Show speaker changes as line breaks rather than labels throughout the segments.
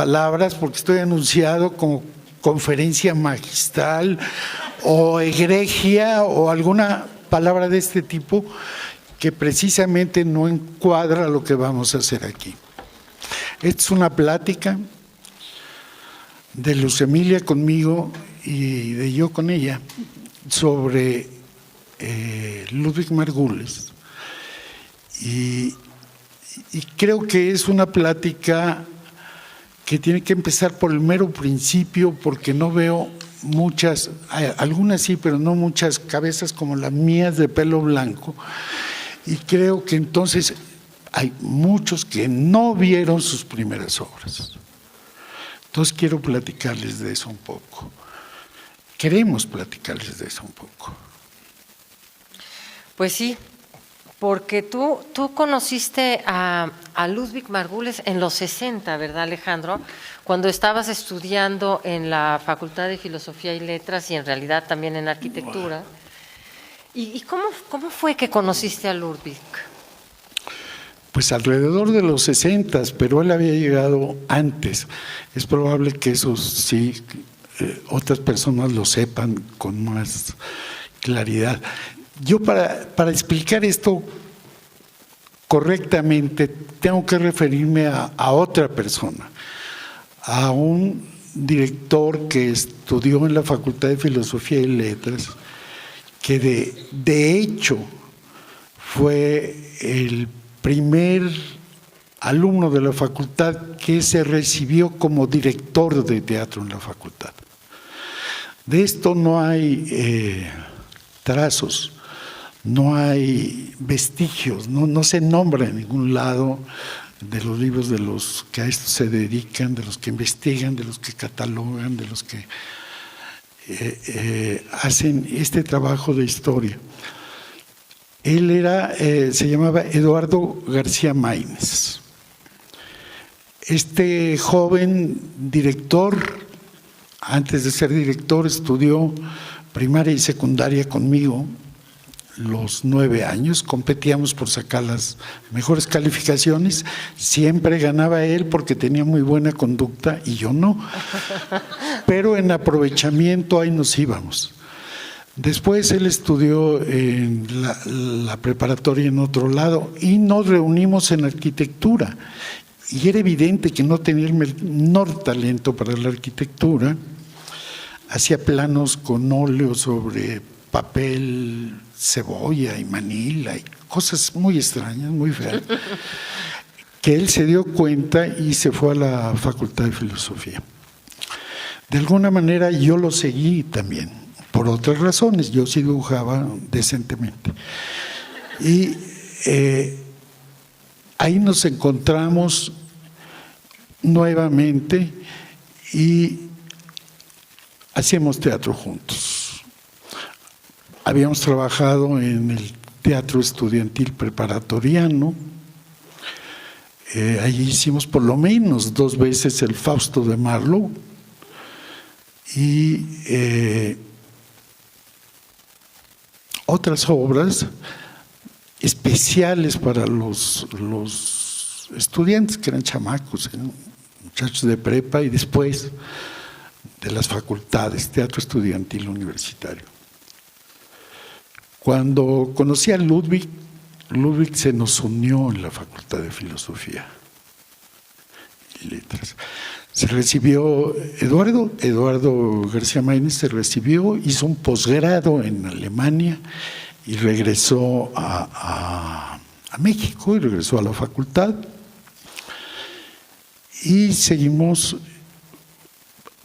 palabras porque estoy anunciado como conferencia magistral o egregia o alguna palabra de este tipo que precisamente no encuadra lo que vamos a hacer aquí. Esta es una plática de Luz Emilia conmigo y de yo con ella sobre Ludwig Margules. Y creo que es una plática que tiene que empezar por el mero principio, porque no veo muchas, algunas sí, pero no muchas cabezas como las mías de pelo blanco. Y creo que entonces hay muchos que no vieron sus primeras obras. Entonces quiero platicarles de eso un poco. Queremos platicarles de eso un poco.
Pues sí, porque tú conociste a Ludwig Margules en los 60, ¿verdad, Alejandro? Cuando estabas estudiando en la Facultad de Filosofía y Letras y en realidad también en Arquitectura. ¿Y cómo fue que conociste a Ludwig?
Pues alrededor de los 60, pero él había llegado antes. Es probable que eso sí, otras personas lo sepan con más claridad. Yo para explicar esto correctamente tengo que referirme a otra persona, a un director que estudió en la Facultad de Filosofía y Letras, que de hecho fue el primer alumno de la facultad que se recibió como director de teatro en la facultad. De esto no hay trazos, no hay vestigios, no se nombra en ningún lado de los libros de los que a esto se dedican, de los que investigan, de los que catalogan, de los que hacen este trabajo de historia. Él se llamaba Eduardo García Maínez. Este joven director, antes de ser director, estudió primaria y secundaria conmigo los 9 años, competíamos por sacar las mejores calificaciones, siempre ganaba él porque tenía muy buena conducta y yo no, pero en aprovechamiento ahí nos íbamos. Después él estudió en la preparatoria en otro lado y nos reunimos en arquitectura y era evidente que no tenía el menor talento para la arquitectura. Hacía planos con óleo sobre papel, cebolla y manila y cosas muy extrañas, muy feas, que él se dio cuenta y se fue a la Facultad de Filosofía. De alguna manera yo lo seguí también, por otras razones, yo sí dibujaba decentemente. Y ahí nos encontramos nuevamente y hacíamos teatro juntos. Habíamos trabajado en el teatro estudiantil preparatoriano. Allí hicimos por lo menos 2 veces el Fausto de Marlowe y otras obras especiales para los estudiantes que eran chamacos, muchachos de prepa y después de las facultades, teatro estudiantil universitario. Cuando conocí a Ludwig se nos unió en la Facultad de Filosofía y Letras. Se recibió, Eduardo García Maínez se recibió, hizo un posgrado en Alemania y regresó a México y regresó a la facultad. Y seguimos,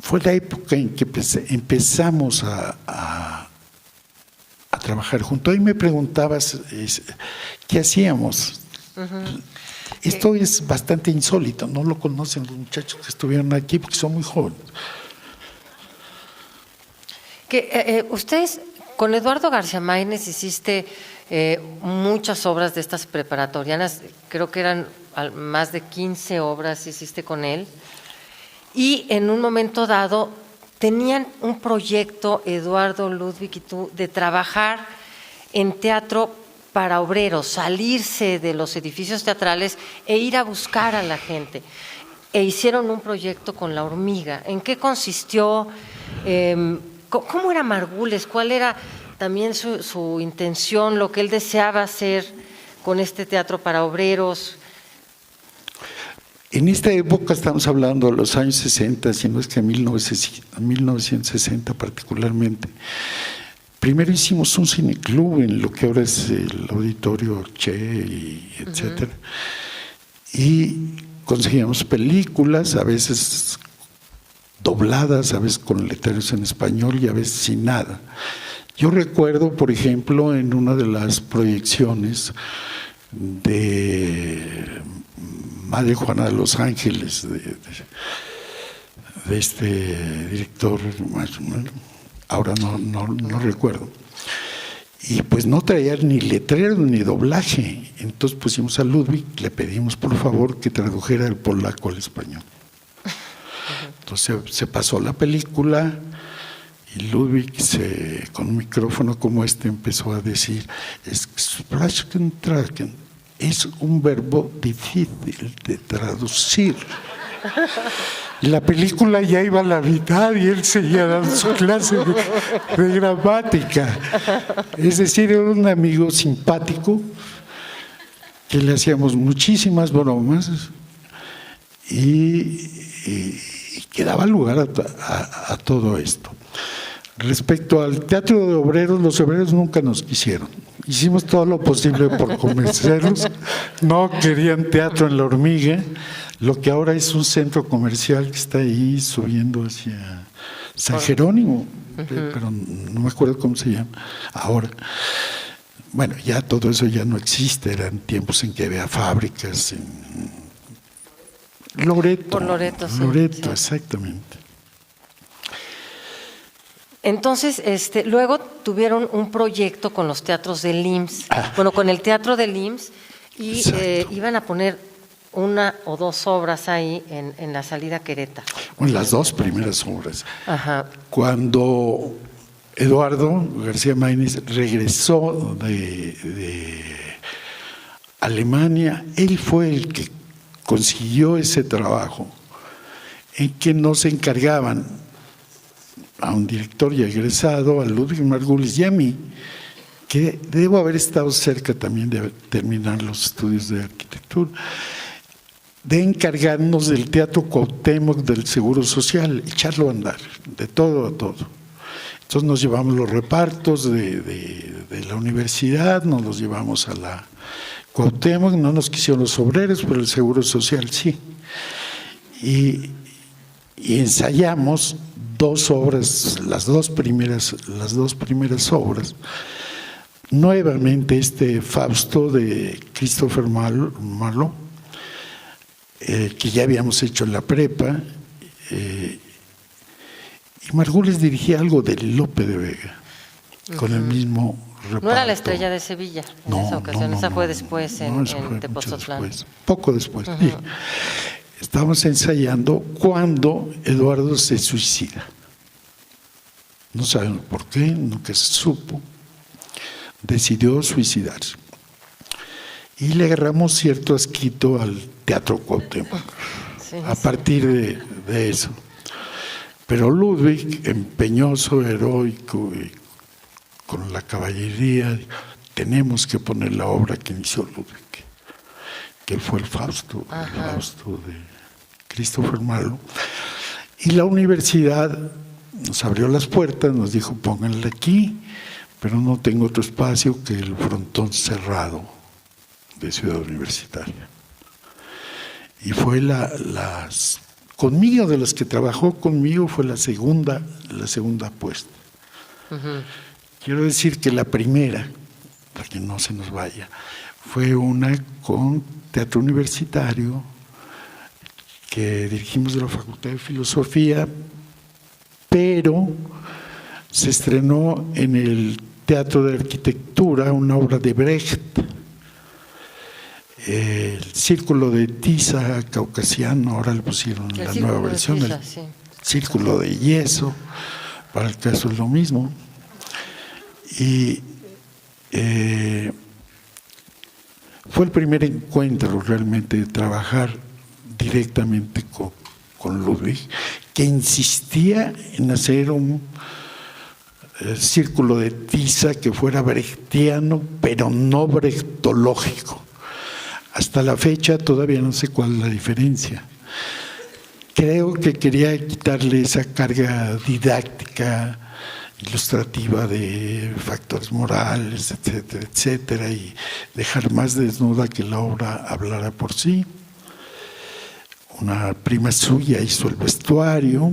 fue la época en que empezamos a trabajar juntos. Ahí me preguntabas qué hacíamos. Esto es bastante insólito, no lo conocen los muchachos que estuvieron aquí porque son muy jóvenes.
Ustedes, con Eduardo García Maínez hiciste muchas obras de estas preparatorianas, creo que eran más de 15 obras hiciste con él, y en un momento dado tenían un proyecto, Eduardo, Ludwig y tú, de trabajar en teatro para obreros, salirse de los edificios teatrales e ir a buscar a la gente. e hicieron un proyecto con La Hormiga. ¿En qué consistió? ¿Cómo era Margules? ¿Cuál era también su intención, lo que él deseaba hacer con este teatro para obreros?
En esta época estamos hablando de los años 60, si no es que 1960 particularmente. Primero hicimos un cineclub en lo que ahora es el Auditorio Che, y etcétera. Y conseguíamos películas, a veces dobladas, a veces con letreros en español y a veces sin nada. Yo recuerdo, por ejemplo, en una de las proyecciones de Madre Juana de los Ángeles, de este director, ahora no recuerdo, y pues no traía ni letrero ni doblaje. Entonces pusimos a Ludwig, le pedimos por favor que tradujera el polaco al español. Entonces se pasó la película y Ludwig, con un micrófono como este, empezó a decir: es un verbo difícil de traducir. La película ya iba a la mitad y él seguía dando su clase de gramática. Es decir, era un amigo simpático que le hacíamos muchísimas bromas y que daba lugar a todo esto. Respecto al teatro de obreros, los obreros nunca nos quisieron. Hicimos todo lo posible por convencerlos. No querían teatro en La Hormiga, lo que ahora es un centro comercial que está ahí subiendo hacia San Jerónimo, pero no me acuerdo cómo se llama ahora. Bueno, ya todo eso ya no existe, eran tiempos en que había fábricas en Loreto.
Por Loreto, sí.
Loreto,
Sí.
Exactamente.
Entonces, luego tuvieron un proyecto con los teatros del IMSS, bueno, con el teatro del IMSS, y iban a poner una o dos obras ahí en la salida a Querétaro.
Bueno, las dos primeras obras.
Ajá.
Cuando Eduardo García Maínez regresó de Alemania, él fue el que consiguió ese trabajo en que nos encargaban a un director ya egresado, a Ludwig Margulis y a mí, que debo haber estado cerca también de terminar los estudios de arquitectura, de encargarnos del Teatro Cuauhtémoc del Seguro Social, echarlo a andar, de todo a todo. Entonces nos llevamos los repartos de la universidad, nos los llevamos a la Cuauhtémoc, no nos quisieron los obreros, pero el Seguro Social sí. Y ensayamos dos obras, las dos primeras obras. Nuevamente Fausto de Christopher Marlowe, que ya habíamos hecho en la prepa, y Margules dirigía algo de Lope de Vega, con el mismo reparto.
¿No era La Estrella de Sevilla en esa ocasión? Esa fue después en Tepoztlán.
Poco después. Sí. Estábamos ensayando cuando Eduardo se suicida. No sabemos por qué, nunca se supo. Decidió suicidarse. Y le agarramos cierto asquito al Teatro Cuauhtémoc, a partir de eso. Pero Ludwig, empeñoso, heroico, y con la caballería, tenemos que poner la obra que inició Ludwig, que fue el Fausto de Christopher Marlowe. Y la universidad nos abrió las puertas, nos dijo: pónganla aquí, pero no tengo otro espacio que el frontón cerrado de Ciudad Universitaria. Y fue conmigo, de los que trabajó conmigo, fue la segunda apuesta. Quiero decir que la primera, para que no se nos vaya, fue una con teatro universitario que dirigimos de la Facultad de Filosofía, pero se estrenó en el Teatro de Arquitectura una obra de Brecht, el Círculo de Tiza caucasiano, ahora le pusieron la nueva versión, el Círculo de Yeso, para el caso es lo mismo. Y fue el primer encuentro realmente de trabajar directamente con Ludwig, que insistía en hacer un círculo de tiza que fuera brechtiano, pero no brechtológico. Hasta la fecha todavía no sé cuál es la diferencia. Creo que quería quitarle esa carga didáctica, ilustrativa de factores morales, etcétera, etcétera, y dejar más desnuda que la obra hablara por sí. Una prima suya hizo el vestuario,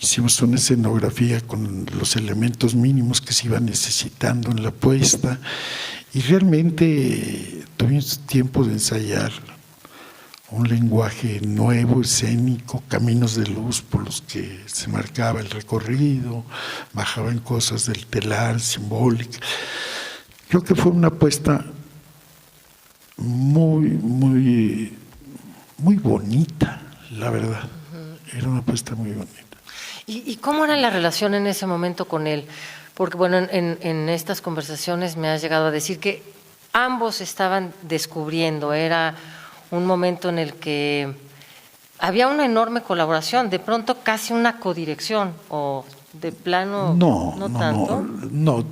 hicimos una escenografía con los elementos mínimos que se iban necesitando en la puesta, y realmente tuvimos tiempo de ensayar un lenguaje nuevo, escénico, caminos de luz por los que se marcaba el recorrido, bajaban cosas del telar, simbólicas. Creo que fue una apuesta muy bonita, la verdad. Era una apuesta muy bonita.
¿Y cómo era la relación en ese momento con él? Porque, bueno, en estas conversaciones me has llegado a decir que ambos estaban descubriendo, era un momento en el que había una enorme colaboración, de pronto casi una codirección, o de plano no tanto.
No,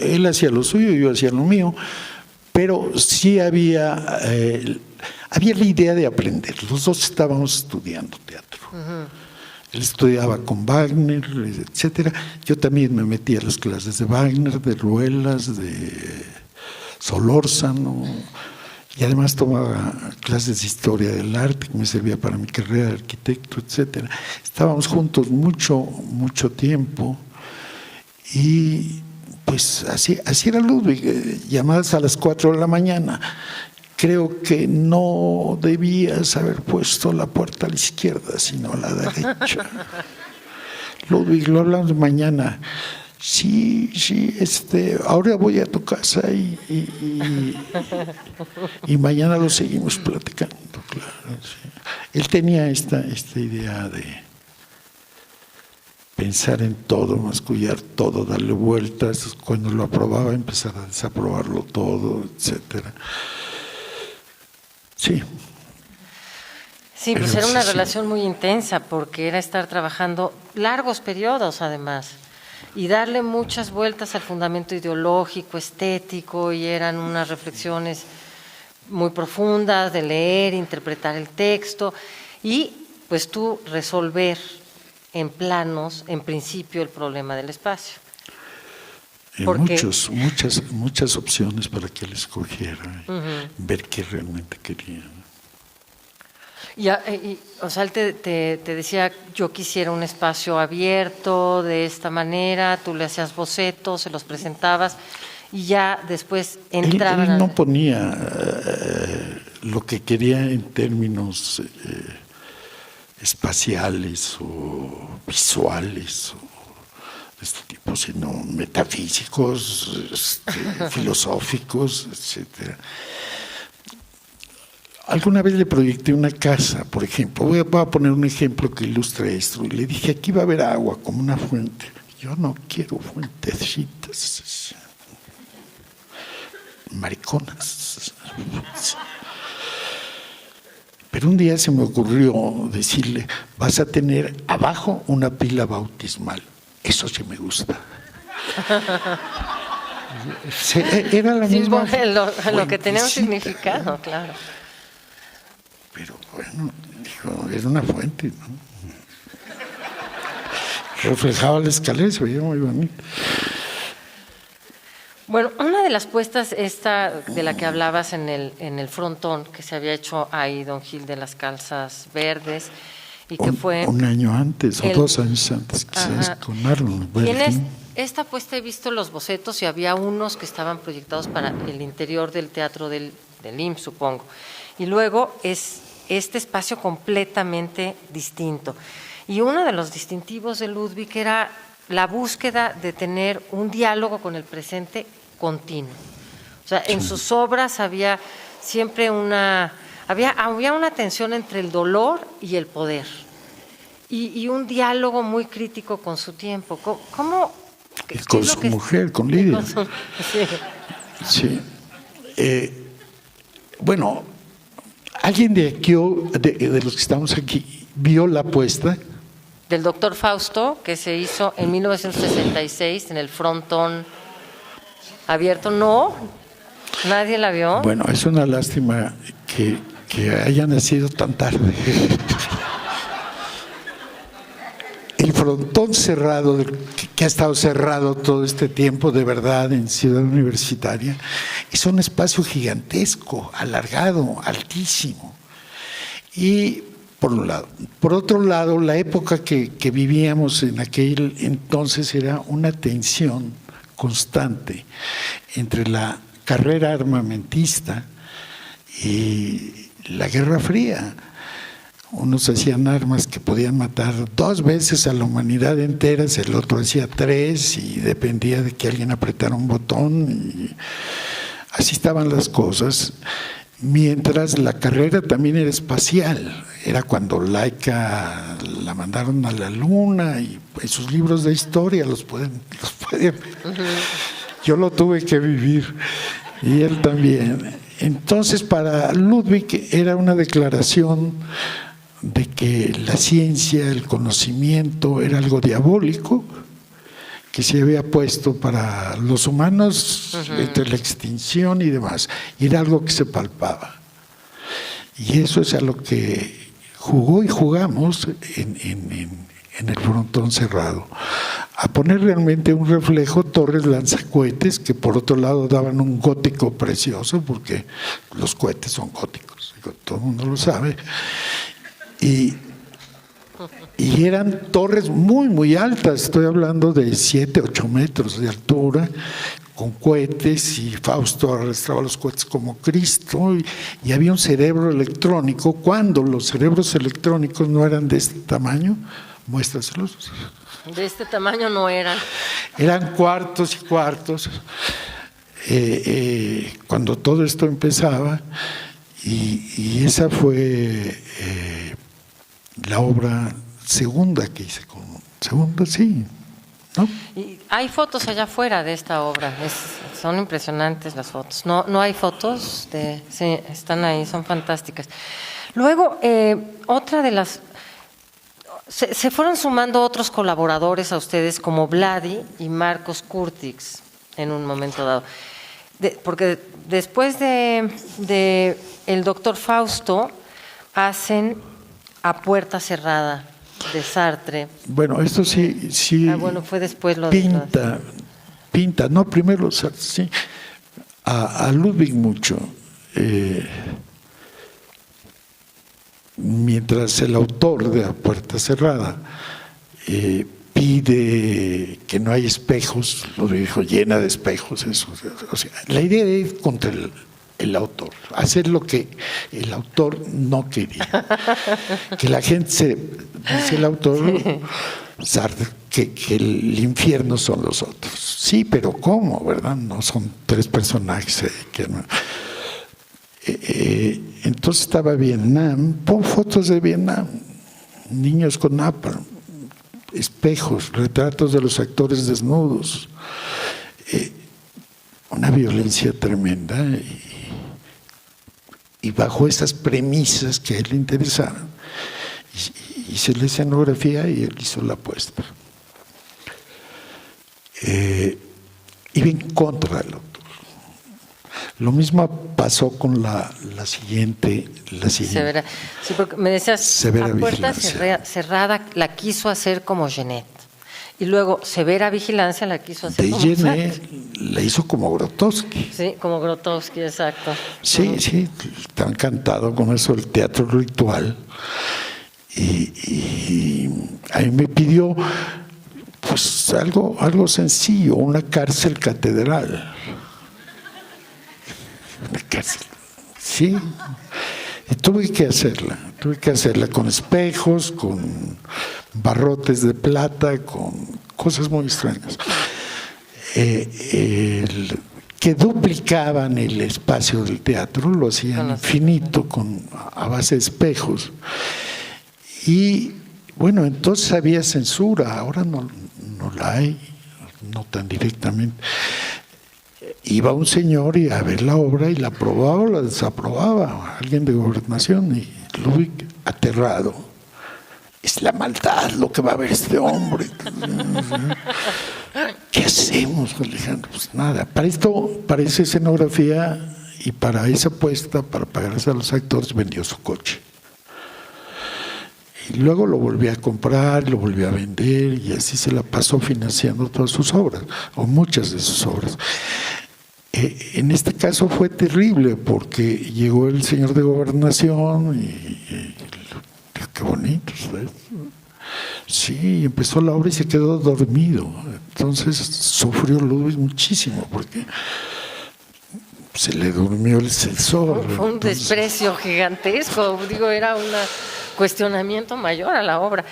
él hacía lo suyo, yo hacía lo mío, pero sí había la idea de aprender. Los dos estábamos estudiando teatro. Él estudiaba con Wagner, etcétera. Yo también me metí a las clases de Wagner, de Ruelas, de Solórzano, y además tomaba clases de historia del arte que me servía para mi carrera de arquitecto, etcétera. Estábamos juntos mucho tiempo, y pues así era Ludwig. Llamadas a las 4 de la mañana. Creo que no debías haber puesto la puerta a la izquierda, sino a la derecha. Ludwig, lo hablamos mañana. Sí, ahora voy a tu casa y mañana lo seguimos platicando, claro. Sí. Él tenía esta idea de pensar en todo, mascullar todo, darle vueltas. Cuando lo aprobaba, empezar a desaprobarlo todo, etcétera. Sí.
Sí, pues era una relación muy intensa, porque era estar trabajando largos periodos, además, y darle muchas vueltas al fundamento ideológico, estético, y eran unas reflexiones muy profundas de leer, interpretar el texto, y pues tú resolver en planos, en principio, el problema del espacio. Muchas opciones para que él escogiera, ver qué realmente quería. O sea, él te decía, yo quisiera un espacio abierto de esta manera, tú le hacías bocetos, se los presentabas, y ya después entraban.
Él no ponía lo que quería en términos espaciales o visuales o de este tipo, sino metafísicos, filosóficos, etcétera. Alguna vez le proyecté una casa, por ejemplo. Voy a poner un ejemplo que ilustre esto. Y le dije, aquí va a haber agua, como una fuente. Yo no quiero fuentecitas mariconas. Pero un día se me ocurrió decirle, vas a tener abajo una pila bautismal. Eso sí me gusta. Era la misma.
Lo que tenía un significado, claro.
Pero bueno, dijo, era una fuente, ¿no? Reflejaba la escalera, se veía muy bonito.
Bueno, una de las puestas esta de la que hablabas en el frontón, que se había hecho ahí Don Gil de las Calzas Verdes, y que fue
un año antes o 2 años antes, quizás, con Arnold Berlin.
Esta puesta he visto los bocetos, y había unos que estaban proyectados para el interior del teatro del IMSS, supongo. Y luego es este espacio completamente distinto. Y uno de los distintivos de Ludwig era la búsqueda de tener un diálogo con el presente continuo. O sea, en sus obras había siempre había una tensión entre el dolor y el poder, y un diálogo muy crítico con su tiempo. ¿Cómo?
Y con su mujer, con Lidia. Sí. Bueno, ¿Alguien de aquí, de los que estamos aquí, vio la puesta?
Del doctor Fausto, que se hizo en 1966 en el frontón abierto. No, nadie la vio.
Bueno, es una lástima que haya nacido tan tarde. El frontón cerrado, que ha estado cerrado todo este tiempo, de verdad, en Ciudad Universitaria, es un espacio gigantesco, alargado, altísimo. Y por un lado. Por otro lado, la época que vivíamos en aquel entonces era una tensión constante entre la carrera armamentista y la Guerra Fría. Unos hacían armas que podían matar 2 veces a la humanidad entera, el otro hacía 3 y dependía de que alguien apretara un botón. Y así estaban las cosas. Mientras la carrera también era espacial, era cuando Laika la mandaron a la Luna y esos libros de historia los pueden ver. Yo lo tuve que vivir y él también. Entonces para Ludwig era una declaración de que la ciencia, el conocimiento era algo diabólico que se había puesto para los humanos entre la extinción y demás, y era algo que se palpaba. Y eso es a lo que jugó y jugamos en el frontón cerrado, a poner realmente un reflejo torres lanzacohetes que por otro lado daban un gótico precioso, porque los cohetes son góticos, todo el mundo lo sabe, y eran torres muy, muy altas, estoy hablando de 7, 8 metros de altura, con cohetes, y Fausto arrastraba los cohetes como Cristo, y había un cerebro electrónico, cuando los cerebros electrónicos no eran de este tamaño, muéstraselos.
De este tamaño no eran.
Eran cuartos y cuartos, cuando todo esto empezaba, y esa fue la obra segunda que hice segunda, sí, ¿no?
Y hay fotos allá afuera de esta obra, son impresionantes las fotos. No hay fotos, sí, están ahí, son fantásticas. Luego, otra de las... Se fueron sumando otros colaboradores a ustedes como Vladi y Marcos Curtix en un momento dado. Porque después de el doctor Fausto hacen A Puerta Cerrada de Sartre.
Bueno, esto sí.
Bueno, fue después lo
pinta, no, primero Sartre, sí. A Ludwig mucho. Mientras el autor de A Puerta Cerrada pide que no hay espejos, lo dijo, llena de espejos, eso. O sea, la idea es ir contra el autor, hacer lo que el autor no quería. Que la gente dice el autor, Sartre, que el infierno son los otros. Sí, pero ¿cómo, verdad? No son 3 personajes que no. Entonces estaba Vietnam, pon fotos de Vietnam, niños con napalm, espejos, retratos de los actores desnudos, una violencia tremenda, y bajo esas premisas que a él le interesaban, hice la escenografía y él hizo la puesta. Iba en contra del autor. Lo mismo pasó con la siguiente.
Severa. Sí, porque me decías,
Severa
A Puerta
Vigilancia.
Cerrada la quiso hacer como Genet. Y luego Severa Vigilancia la quiso hacer
De
como
Genet
Sartre.
la hizo como Grotowski.
Sí, como Grotowski, exacto.
Sí, sí, está encantado con eso del teatro ritual. Y a mí me pidió pues algo sencillo, una cárcel catedral. Una cárcel, sí. Y tuve que hacerla con espejos, con barrotes de plata, con cosas muy extrañas. Que duplicaban el espacio del teatro, lo hacían infinito a base de espejos. Y bueno, entonces había censura, ahora no la hay, no tan directamente. iba un señor y a ver la obra y la aprobaba o la desaprobaba, alguien de gobernación, y Ludwig aterrado. Es la maldad lo que va a ver este hombre. ¿Qué hacemos, Alejandro? Pues nada, para esa escenografía y para esa apuesta, para pagarse a los actores, vendió su coche. Y luego lo volví a comprar, lo volví a vender, y así se la pasó financiando todas sus obras, o muchas de sus obras. En este caso fue terrible, porque llegó el señor de gobernación y qué bonito, ¿sabes? Sí, empezó la obra y se quedó dormido. Entonces sufrió Ludwig muchísimo, porque se le durmió el sensor.
Fue un desprecio gigantesco, digo, era un cuestionamiento mayor a la obra.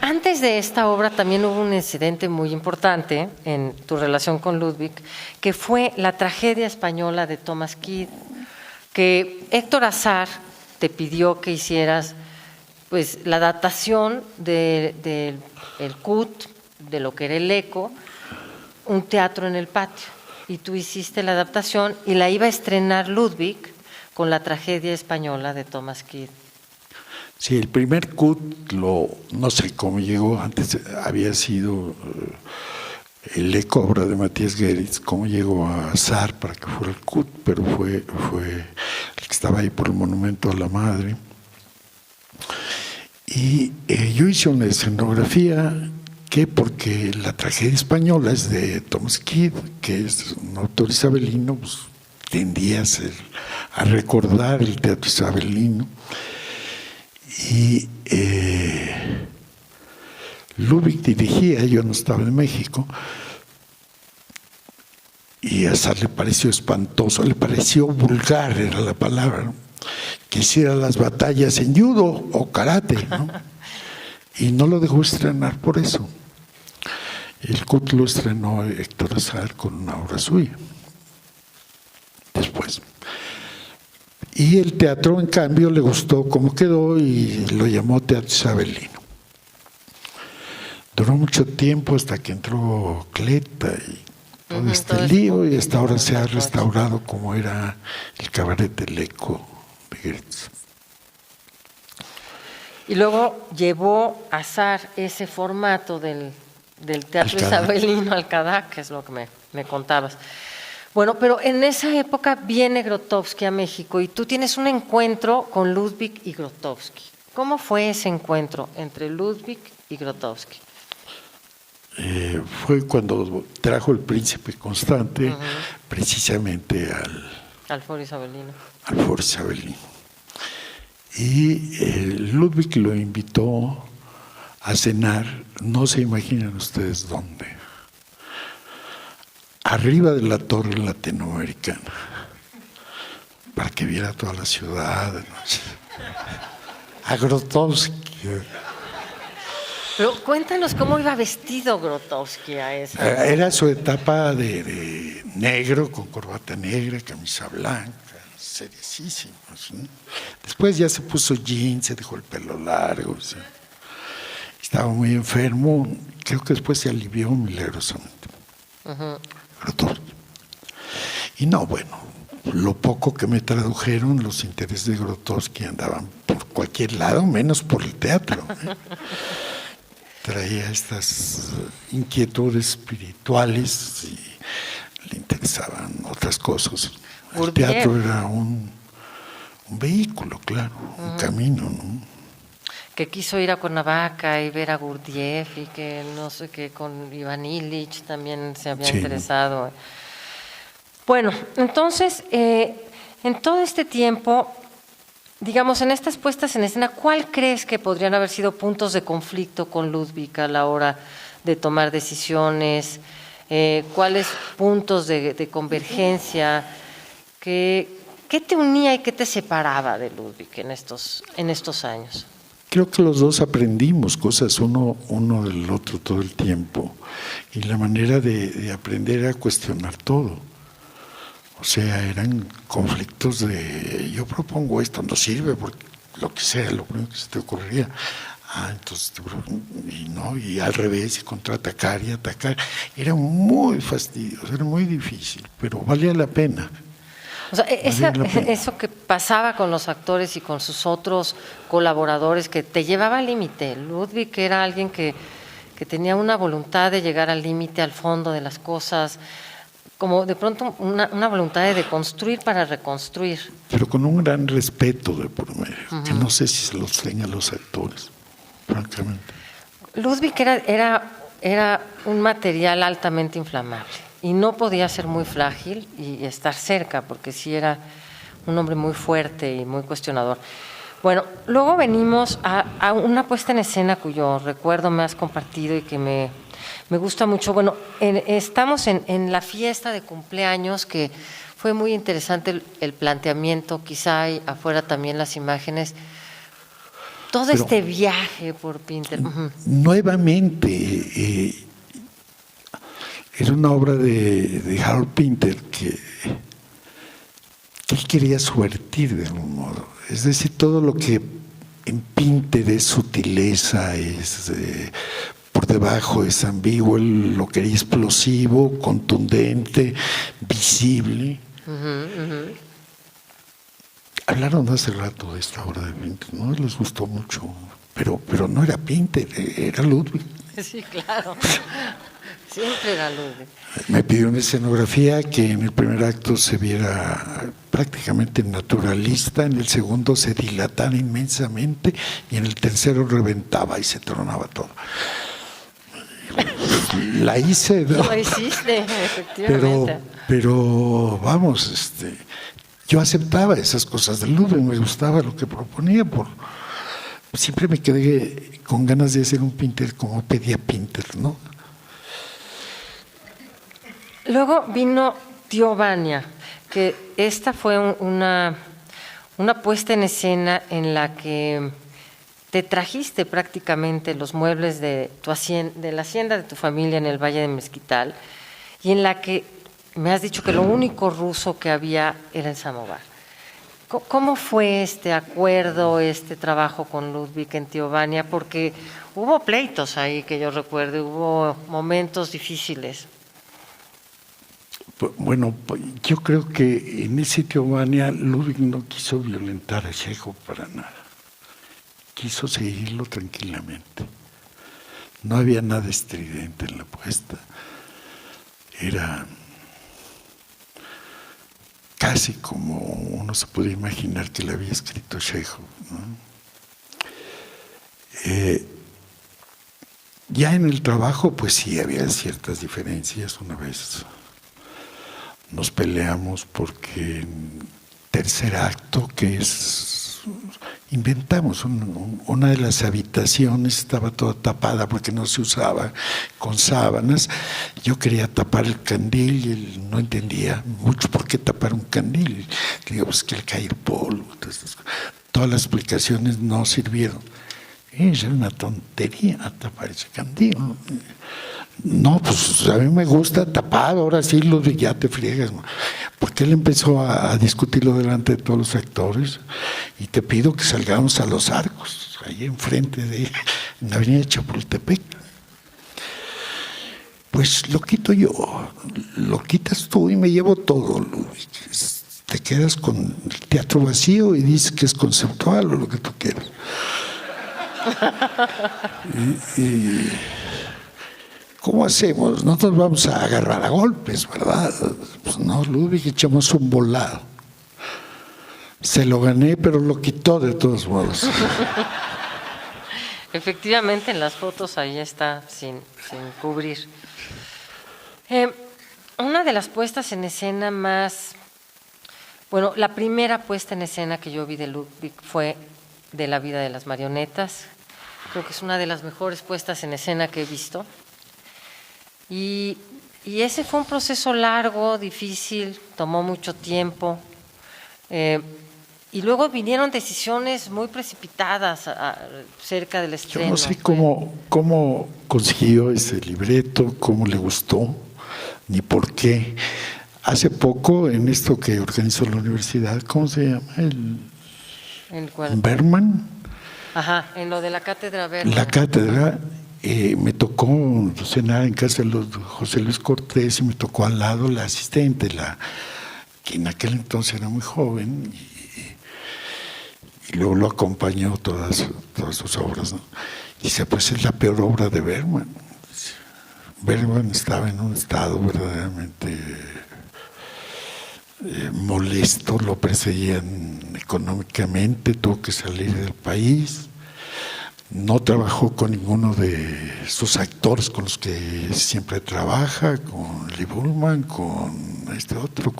Antes de esta obra también hubo un incidente muy importante en tu relación con Ludwig, que fue la tragedia española de Thomas Kidd, que Héctor Azar te pidió que hicieras pues la adaptación del CUT, de lo que era el ECO, un teatro en el patio. Y tú hiciste la adaptación y la iba a estrenar Ludwig con la tragedia española de Thomas Kidd.
Sí, el primer CUT, no sé cómo llegó, antes había sido el ECO, obra de Matías Geritz, cómo llegó a Azar para que fuera el CUT, pero fue el que estaba ahí por el Monumento a la Madre. Y yo hice una escenografía porque la tragedia española es de Thomas Kidd, que es un autor isabelino, pues tendía a recordar el teatro isabelino. Y Ludwig dirigía, yo no estaba en México, y a Azar le pareció espantoso, le pareció vulgar, era la palabra, ¿no? Que hiciera las batallas en judo o karate, ¿no? Y no lo dejó estrenar por eso. El CUT lo estrenó Héctor Azar con una obra suya después. Y el teatro, en cambio, le gustó cómo quedó y lo llamó Teatro Isabelino. Duró mucho tiempo hasta que entró Cleta y todo este lío, y hasta ahora se ha restaurado como era el cabaret del ECO de Geritz.
Y luego llevó Azar ese formato del teatro isabelino al Cadac, que es lo que me contabas. Bueno, pero en esa época viene Grotowski a México y tú tienes un encuentro con Ludwig y Grotowski. ¿Cómo fue ese encuentro entre Ludwig y Grotowski?
Fue cuando trajo El Príncipe Constante, precisamente
al Foro Isabelino.
Al Foro Isabelino. Y Ludwig lo invitó a cenar, no se imaginan ustedes dónde, arriba de la Torre Latinoamericana, para que viera toda la ciudad. A Grotowski.
Pero cuéntanos cómo iba vestido Grotowski a esa.
Era su etapa de negro, con corbata negra, camisa blanca, seriosísimo, ¿sí? Después ya se puso jeans, se dejó el pelo largo, ¿sí? Estaba muy enfermo, creo que después se alivió milagrosamente. Grotowski. Y no, bueno, lo poco que me tradujeron, los intereses de Grotowski andaban por cualquier lado, menos por el teatro, ¿eh? Traía estas inquietudes espirituales y le interesaban otras cosas. El teatro era un vehículo, claro, un camino, ¿no?
Que quiso ir a Cuernavaca y ver a Gurdjieff y que no sé qué, con Iván Illich también se había interesado. Bueno, entonces, en todo este tiempo, digamos, en estas puestas en escena, ¿cuál crees que podrían haber sido puntos de conflicto con Ludwig a la hora de tomar decisiones? ¿Cuáles puntos de convergencia? ¿Qué te unía y qué te separaba de Ludwig en estos años?
Creo que los dos aprendimos cosas uno del otro todo el tiempo, y la manera de aprender a cuestionar todo. O sea, eran conflictos de yo propongo esto, no sirve, porque lo que sea, lo primero que se te ocurriría. Entonces, y al revés, y contraatacar y atacar. Era muy fastidioso, era muy difícil, pero valía la pena.
O sea, eso que pasaba con los actores y con sus otros colaboradores, que te llevaba al límite. Ludwig era alguien que tenía una voluntad de llegar al límite, al fondo de las cosas, como de pronto una voluntad de construir para reconstruir.
Pero con un gran respeto de por medio, que no sé si se los tengan los actores, francamente.
Ludwig era un material altamente inflamable y no podía ser muy frágil y estar cerca, porque sí era un hombre muy fuerte y muy cuestionador. Bueno, luego venimos a una puesta en escena cuyo recuerdo me has compartido y que me gusta mucho. Bueno, estamos en la fiesta de cumpleaños, que fue muy interesante el planteamiento, quizá hay afuera también las imágenes. Todo este viaje por Pinter.
Nuevamente, era una obra de Harold Pinter que él quería subvertir de algún modo. Es decir, todo lo que en Pinter es sutileza, es por debajo, es ambiguo, él lo quería explosivo, contundente, visible. Hablaron hace rato de esta obra de Pinter, ¿no? Les gustó mucho, pero no era Pinter, era Ludwig.
Sí, claro. Siempre era Ludwig.
Me pidió una escenografía que en el primer acto se viera prácticamente naturalista, en el segundo se dilatara inmensamente y en el tercero reventaba y se tronaba todo. La hice, ¿no?
Lo hiciste, efectivamente.
Pero vamos, yo aceptaba esas cosas de Ludwig, me gustaba lo que proponía, siempre me quedé con ganas de hacer un Pinter como pedía Pinter, ¿no?
Luego vino Tío Vania, que esta fue una puesta en escena en la que te trajiste prácticamente los muebles de la hacienda de tu familia en el Valle de Mezquital, y en la que me has dicho que lo único ruso que había era el samovar. ¿Cómo fue este acuerdo, este trabajo con Ludwig en Tío Vania? Porque hubo pleitos ahí, que yo recuerdo, hubo momentos difíciles.
Bueno, yo creo que en ese Tío Vania Ludwig no quiso violentar a Chekhov para nada. Quiso seguirlo tranquilamente. No había nada estridente en la puesta. Era casi como uno se puede imaginar que le había escrito Chekhov, ¿no? Ya en el trabajo, pues sí había ciertas diferencias. Una vez nos peleamos porque en tercer acto, que inventamos una de las habitaciones, estaba toda tapada porque no se usaba con sábanas. Yo quería tapar el candil y él no entendía mucho por qué tapar un candil. Le digo, pues que le cae el polvo. Entonces, todas las explicaciones no sirvieron. Era una tontería tapar ese candil. No, pues a mí me gusta tapado, ahora sí, ya te friegas. Porque él empezó a discutirlo delante de todos los actores, y te pido que salgamos a Los Arcos, ahí enfrente en la avenida Chapultepec. Pues lo quito yo, lo quitas tú y me llevo todo, Ludwig. Te quedas con el teatro vacío y dices que es conceptual o lo que tú quieras. ¿Cómo hacemos? Nosotros vamos a agarrar a golpes, ¿verdad? Pues no, Ludwig, echamos un volado. Se lo gané, pero lo quitó de todos modos.
Efectivamente, en las fotos ahí está, sin cubrir. Una de las puestas en escena más... Bueno, la primera puesta en escena que yo vi de Ludwig fue de La vida de las marionetas. Creo que es una de las mejores puestas en escena que he visto. Y ese fue un proceso largo, difícil, tomó mucho tiempo. Y luego vinieron decisiones muy precipitadas cerca del estreno.
Yo no sé cómo consiguió ese libreto, cómo le gustó, ni por qué. Hace poco, en esto que organizó la universidad, ¿cómo se llama?
¿El cual?
Berman.
Ajá, en lo de la cátedra verde.
La cátedra, me tocó cenar en casa de José Luis Cortés y me tocó al lado la asistente, que en aquel entonces era muy joven y luego lo acompañó todas sus obras, ¿no? Y dice, pues es la peor obra de Bergman. Bergman estaba en un estado verdaderamente molesto, lo perseguían económicamente, tuvo que salir del país, no trabajó con ninguno de sus actores con los que siempre trabaja, con Lee Bullman, con este otro,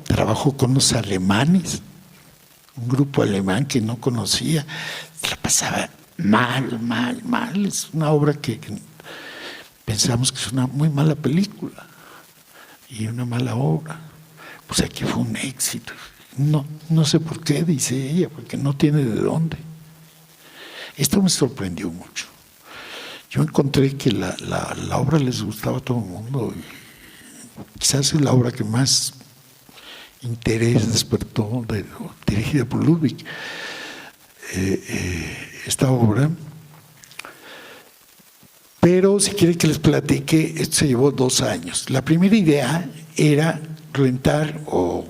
trabajó con los alemanes, un grupo alemán que no conocía, la pasaba mal, es una obra que pensamos que es una muy mala película y una mala obra. Pues aquí fue un éxito. No sé por qué, dice ella, porque no tiene de dónde. Esto me sorprendió mucho. Yo encontré que la obra les gustaba a todo el mundo. Y quizás es la obra que más interés despertó, dirigida por Ludwig. Esta obra. Pero si quieren que les platique, esto se llevó 2 años. La primera idea era rentar o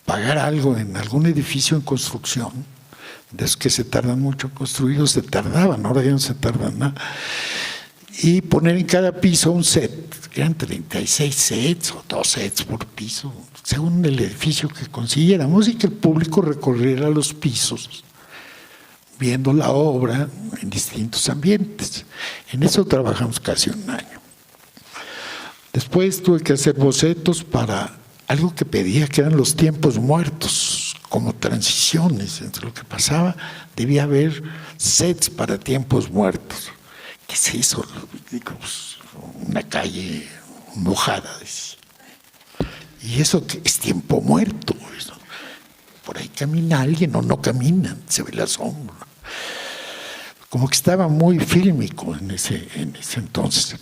pagar algo en algún edificio en construcción, de esos que se tardan mucho en construir, o se tardaban, ahora ya no se tardan nada, y poner en cada piso un set. Eran 36 sets o 2 sets por piso, según el edificio que consiguiéramos, y que el público recorriera los pisos viendo la obra en distintos ambientes. En eso trabajamos casi 1 año. Después tuve que hacer bocetos para algo que pedía, que eran los tiempos muertos, como transiciones entre lo que pasaba. Debía haber sets para tiempos muertos. ¿Qué es eso? Digo, pues, una calle mojada. ¿Y eso qué es? Tiempo muerto. Por ahí camina alguien o no camina, se ve la sombra. Como que estaba muy fílmico en ese entonces.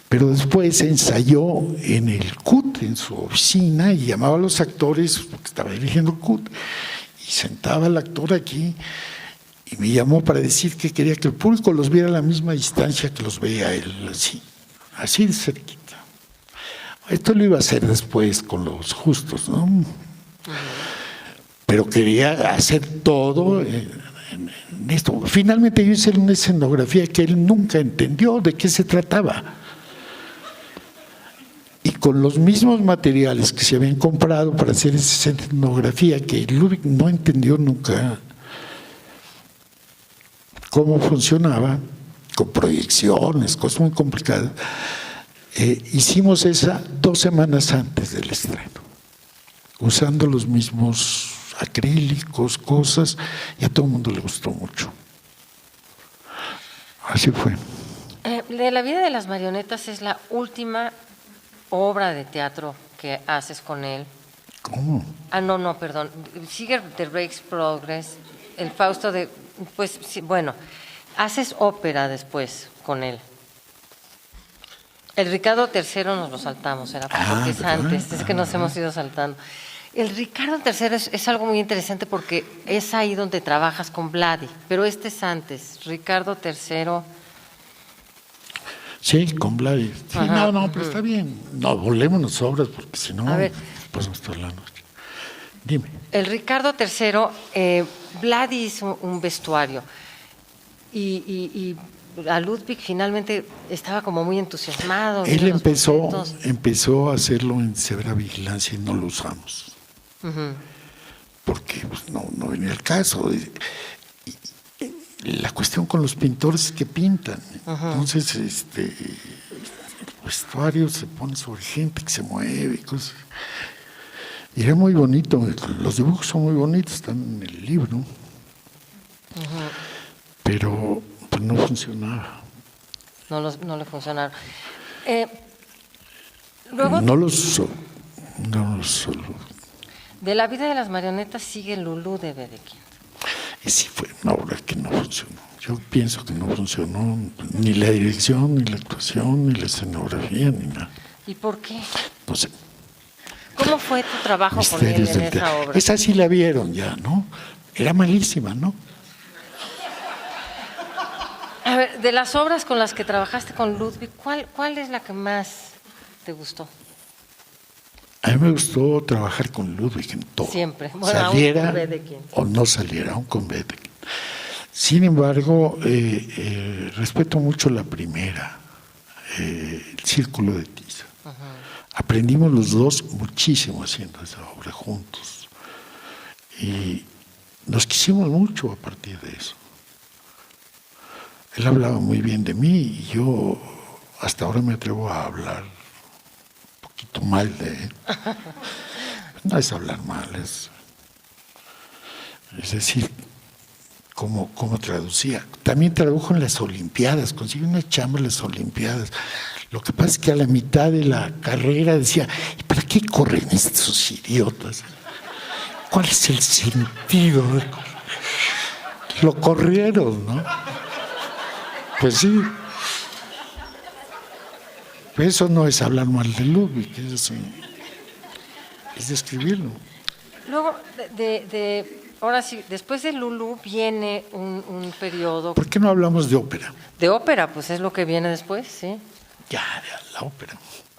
Pero después ensayó en el CUT, en su oficina, y llamaba a los actores, porque estaba dirigiendo el CUT, y sentaba al actor aquí, y me llamó para decir que quería que el público los viera a la misma distancia que los veía él, así de cerquita. Esto lo iba a hacer después con Los Justos, ¿no? Pero quería hacer todo en esto. Finalmente yo hice una escenografía que él nunca entendió de qué se trataba. Y con los mismos materiales que se habían comprado para hacer esa escenografía, que Ludwig no entendió nunca cómo funcionaba, con proyecciones, cosas muy complicadas, hicimos esa 2 semanas antes del estreno, usando los mismos acrílicos, cosas, y a todo el mundo le gustó mucho. Así fue.
De La vida de las marionetas es la última obra de teatro que haces con él.
¿Cómo?
No, perdón. Sigue The Rake's Progress, el Fausto de... Pues, sí, bueno, haces ópera después con él. El Ricardo III nos lo saltamos, era porque es antes, es que nos hemos ido saltando. El Ricardo III es algo muy interesante porque es ahí donde trabajas con Vladi, pero este es antes. Ricardo III...
Sí, con Vladi. Sí, pero está bien. No, volémonos obras porque si no, pues no está la noche. Dime.
El Ricardo III, Vladi hizo un vestuario y a Ludwig finalmente estaba como muy entusiasmado.
Él empezó a hacerlo en severa vigilancia y no lo usamos. Porque pues, no venía el caso. La cuestión con los pintores es que pintan. Entonces, el vestuario se pone sobre gente que se mueve y cosas. Y era muy bonito. Los dibujos son muy bonitos, están en el libro. Pero pues, no funcionaba.
No le funcionaron. Luego,
no los usó.
De La vida de las marionetas sigue Lulú de Wedekind.
Y sí fue una obra que no funcionó. Yo pienso que no funcionó ni la dirección, ni la actuación, ni la escenografía, ni nada.
¿Y por qué?
No sé.
¿Cómo fue tu trabajo con él en esa obra?
Esa sí la vieron ya, ¿no? Era malísima, ¿no?
A ver, de las obras con las que trabajaste con Ludwig, ¿cuál es la que más te gustó?
A mí me gustó trabajar con Ludwig en todo.
Siempre. Bueno,
saliera
aún con Wedekind.
o no saliera, aún con Wedekind. Sin embargo, respeto mucho la primera, el Círculo de Tiza. Aprendimos los dos muchísimo haciendo esa obra juntos. Y nos quisimos mucho a partir de eso. Él hablaba muy bien de mí y yo hasta ahora me atrevo a hablar un poquito mal de él. No es hablar mal, es decir, cómo traducía. También tradujo en las Olimpiadas, consiguió una chamba en las Olimpiadas. Lo que pasa es que a la mitad de la carrera decía, ¿y para qué corren estos idiotas? ¿Cuál es el sentido de correr? Lo corrieron, ¿no? Pues sí. Eso no es hablar mal de Ludwig, es describirlo.
Luego, ahora sí, después de Lulú viene un periodo...
¿Por qué no hablamos de ópera?
De ópera, pues es lo que viene después, sí.
Ya, la ópera.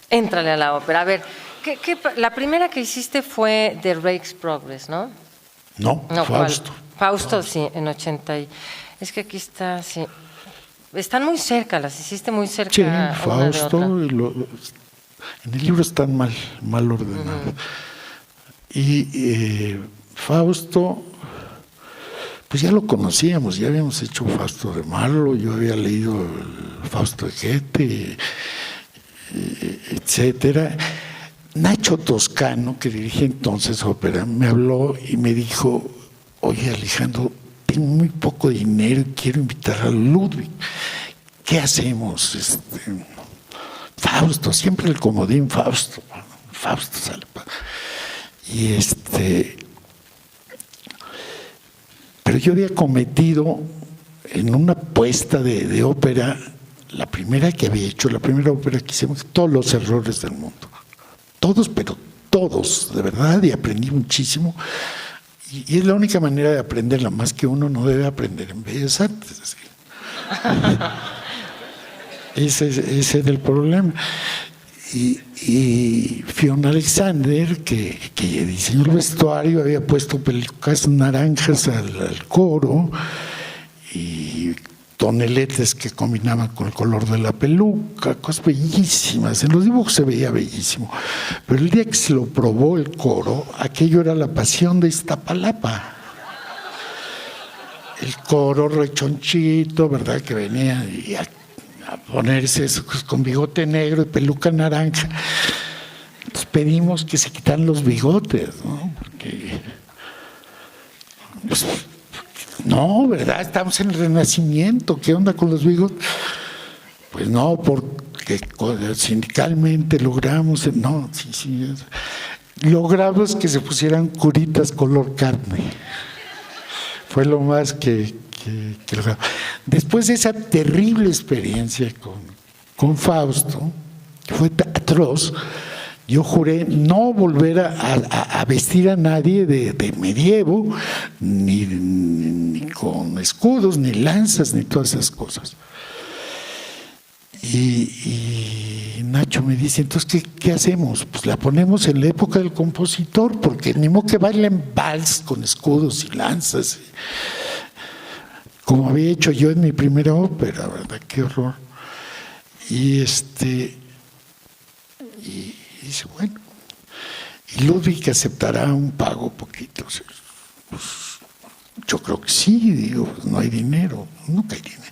Éntrale a la ópera. A ver, la primera que hiciste fue The Rake's Progress, ¿no?
No, Fausto.
Fausto, sí, en 80. Es que aquí está, sí. Están muy cerca, las hiciste muy cerca.
Sí,
una
Fausto,
de otra.
En el libro están mal ordenados. Y Fausto, pues ya lo conocíamos, ya habíamos hecho Fausto de Marlowe, yo había leído el Fausto de Goethe, etcétera. Nacho Toscano, que dirige entonces ópera, me habló y me dijo, oye Alejandro, tengo muy poco dinero y quiero invitar a Ludwig. ¿Qué hacemos? Fausto, siempre el comodín Fausto sale. Y pero yo había cometido en una puesta de ópera, la primera que había hecho, la primera ópera que hicimos, todos los errores del mundo. Todos, pero todos, de verdad, y aprendí muchísimo. Y es la única manera de aprenderla, más que uno no debe aprender en Bellas Artes. Ese es el problema. Y Fiona Alexander, que diseñó el vestuario, había puesto pelucas naranjas al coro y toneletes que combinaban con el color de la peluca, cosas bellísimas. En los dibujos se veía bellísimo. Pero el día que se lo probó el coro, aquello era la Pasión de Iztapalapa. El coro rechonchito, ¿verdad? Que venía a ponerse con bigote negro y peluca naranja. Entonces pedimos que se quitaran los bigotes, ¿no? Porque, pues, no, ¿verdad? Estamos en el Renacimiento, ¿qué onda con los bigotes? Pues no, porque sindicalmente logramos, logramos que se pusieran curitas color carne. Fue lo más que logramos. Después de esa terrible experiencia con Fausto, que fue atroz, yo juré no volver a vestir a nadie de medievo, ni con escudos, ni lanzas, ni todas esas cosas. Y Nacho me dice, entonces, ¿qué hacemos? Pues la ponemos en la época del compositor, porque ni modo que bailen vals con escudos y lanzas, como había hecho yo en mi primera ópera, ¿verdad? Qué horror. Y dice, bueno, y Ludwig aceptará un pago poquito. Pues, yo creo que sí, digo, no hay dinero, nunca hay dinero.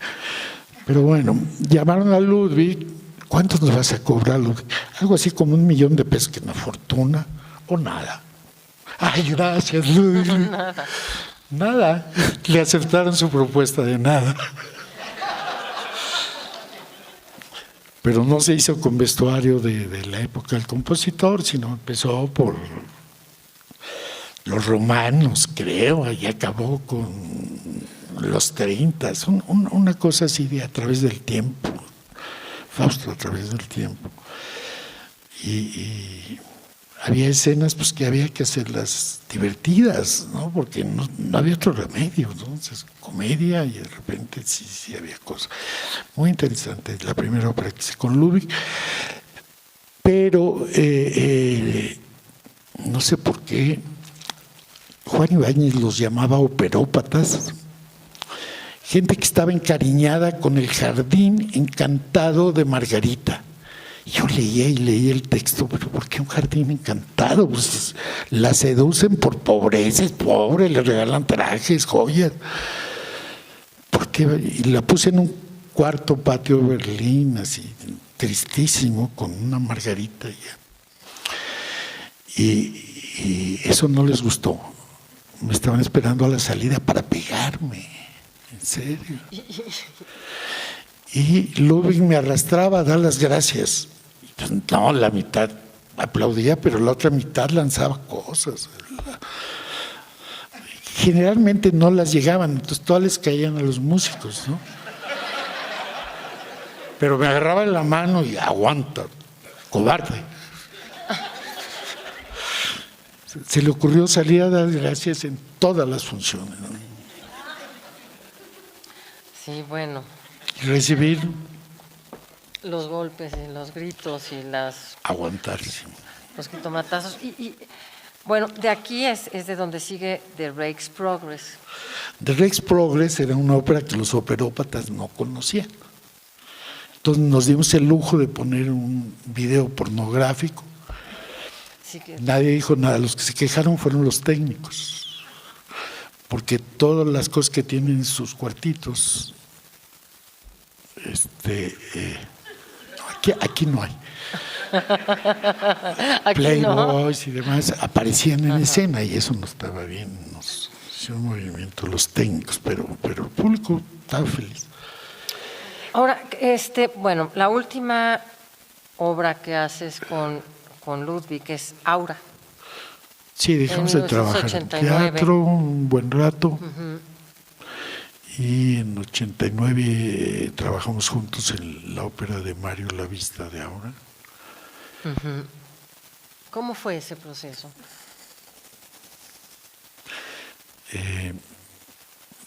Pero bueno, llamaron a Ludwig, ¿cuánto nos vas a cobrar, Ludwig? Algo así como $1,000,000, que una fortuna, o nada. Ay, gracias, Ludwig. Nada. Le aceptaron su propuesta de nada. Pero no se hizo con vestuario de la época del compositor, sino empezó por los romanos, creo, y acabó con los 30, una cosa así de a través del tiempo. Fausto a través del tiempo. Y había escenas pues que había que hacerlas divertidas, ¿no? Porque no había otro remedio, ¿no? Entonces, comedia y de repente sí había cosas. Muy interesante, la primera ópera que hice con Ludwig, pero no sé por qué Juan Ibáñez los llamaba operópatas, gente que estaba encariñada con el jardín encantado de Margarita. Yo leía el texto, pero ¿por qué un jardín encantado? Pues la seducen por pobreza, es pobre, le regalan trajes, joyas. ¿Por qué? Y la puse en un cuarto patio de Berlín, así, tristísimo, con una Margarita. Y eso no les gustó. Me estaban esperando a la salida para pegarme, en serio. Y Ludwig me arrastraba a dar las gracias. No, la mitad aplaudía, pero la otra mitad lanzaba cosas. Generalmente no las llegaban, entonces todas les caían a los músicos, ¿no? Pero me agarraba en la mano y aguanta, cobarde. Se le ocurrió salir a dar gracias en todas las funciones, ¿no?
Sí, bueno.
Y recibir.
Los golpes y los gritos y
aguantarse.
Los jitomatazos. Y bueno, de aquí es de donde sigue The Rake's Progress.
The Rake's Progress era una ópera que los operópatas no conocían. Entonces nos dimos el lujo de poner un video pornográfico. Sí que... Nadie dijo nada. Los que se quejaron fueron los técnicos. Porque todas las cosas que tienen en sus cuartitos, aquí no hay. Playboys y demás aparecían en escena y eso no estaba bien. Nos hicieron movimiento los técnicos, pero el público estaba feliz.
Ahora, bueno, la última obra que haces con Ludwig es Aura.
Sí, dejamos de trabajar en teatro un buen rato. Y en 89 trabajamos juntos en la ópera de Mario La Vista de Aura.
¿Cómo fue ese proceso?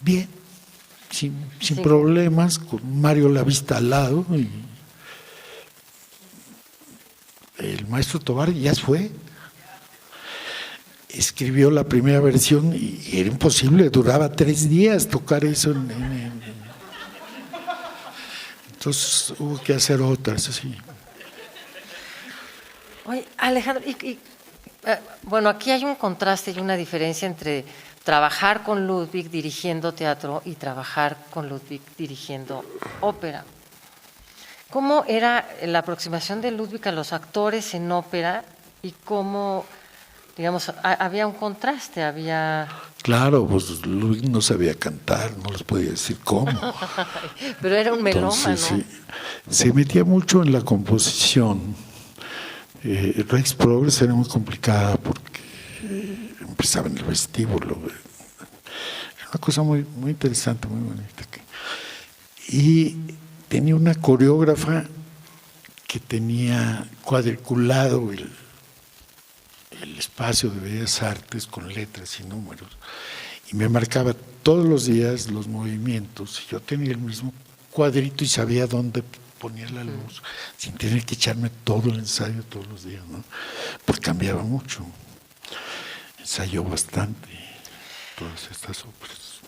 Bien, sin problemas, con Mario La Vista al lado. Y el maestro Tovar ya fue. Escribió la primera versión y era imposible, duraba 3 días tocar eso. Entonces hubo que hacer otras, así.
Oye, Alejandro, bueno, aquí hay un contraste y una diferencia entre trabajar con Ludwig dirigiendo teatro y trabajar con Ludwig dirigiendo ópera. ¿Cómo era la aproximación de Ludwig a los actores en ópera y cómo, digamos, había un contraste, había...
Claro, pues Ludwig no sabía cantar, no les podía decir cómo.
Pero era un melómano.
Entonces, sí, se metía mucho en la composición. Rake's Progress era muy complicada porque empezaba en el vestíbulo. Era una cosa muy, muy interesante, muy bonita. Y tenía una coreógrafa que tenía cuadriculado el espacio de Bellas Artes con letras y números, y me marcaba todos los días los movimientos, y yo tenía el mismo cuadrito y sabía dónde poner la luz, sin tener que echarme todo el ensayo todos los días, ¿no? Porque cambiaba mucho. Ensayó bastante todas estas óperas.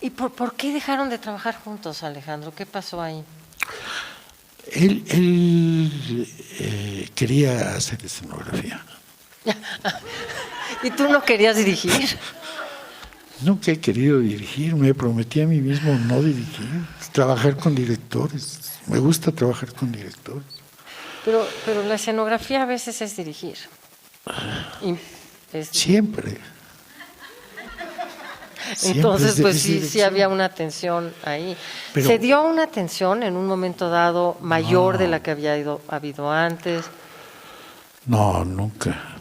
¿Y por qué dejaron de trabajar juntos, Alejandro? ¿Qué pasó ahí?
Él quería hacer escenografía.
¿Y tú no querías dirigir?
Nunca he querido dirigir, me prometí a mí mismo no dirigir, trabajar con directores. Me gusta trabajar con directores.
Pero la escenografía a veces es dirigir.
Siempre.
Entonces, pues sí había una tensión ahí. Pero, ¿se dio una tensión en un momento dado mayor de la que había habido antes?
No, nunca.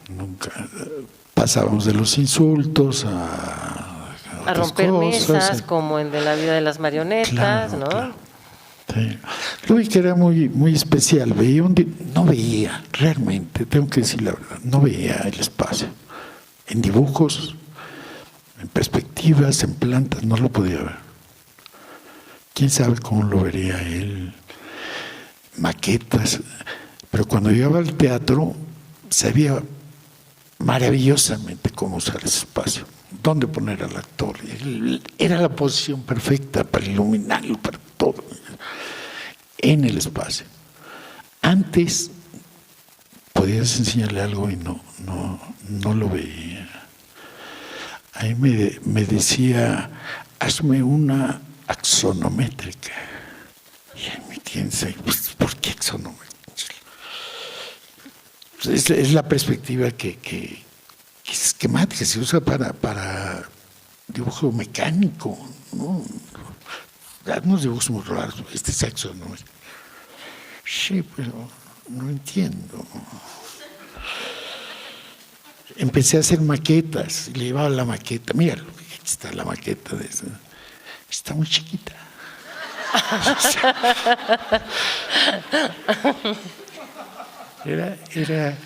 Pasábamos de los insultos a
romper
cosas,
mesas, como en De la vida de las marionetas,
claro,
¿no?
Claro. Sí. Ludwig era muy especial. No veía, realmente, tengo que decir la verdad, no veía el espacio. En dibujos, en perspectivas, en plantas, no lo podía ver. ¿Quién sabe cómo lo vería él? Maquetas. Pero cuando llegaba al teatro, sabía maravillosamente cómo usar ese espacio, dónde poner al actor. Era la posición perfecta para iluminarlo, para todo, en el espacio. Antes podías enseñarle algo y no lo veía. Ahí me decía, hazme una axonométrica. Y ahí me tienes ahí, pues, ¿por qué axonométrica? Es la perspectiva que es esquemática, se usa para dibujo mecánico, ¿no? Unos dibujos muy raros, este sexo, ¿no? Sí, pero no entiendo. Empecé a hacer maquetas, y le llevaba la maqueta, míralo, aquí está la maqueta de esa. Está muy chiquita. Era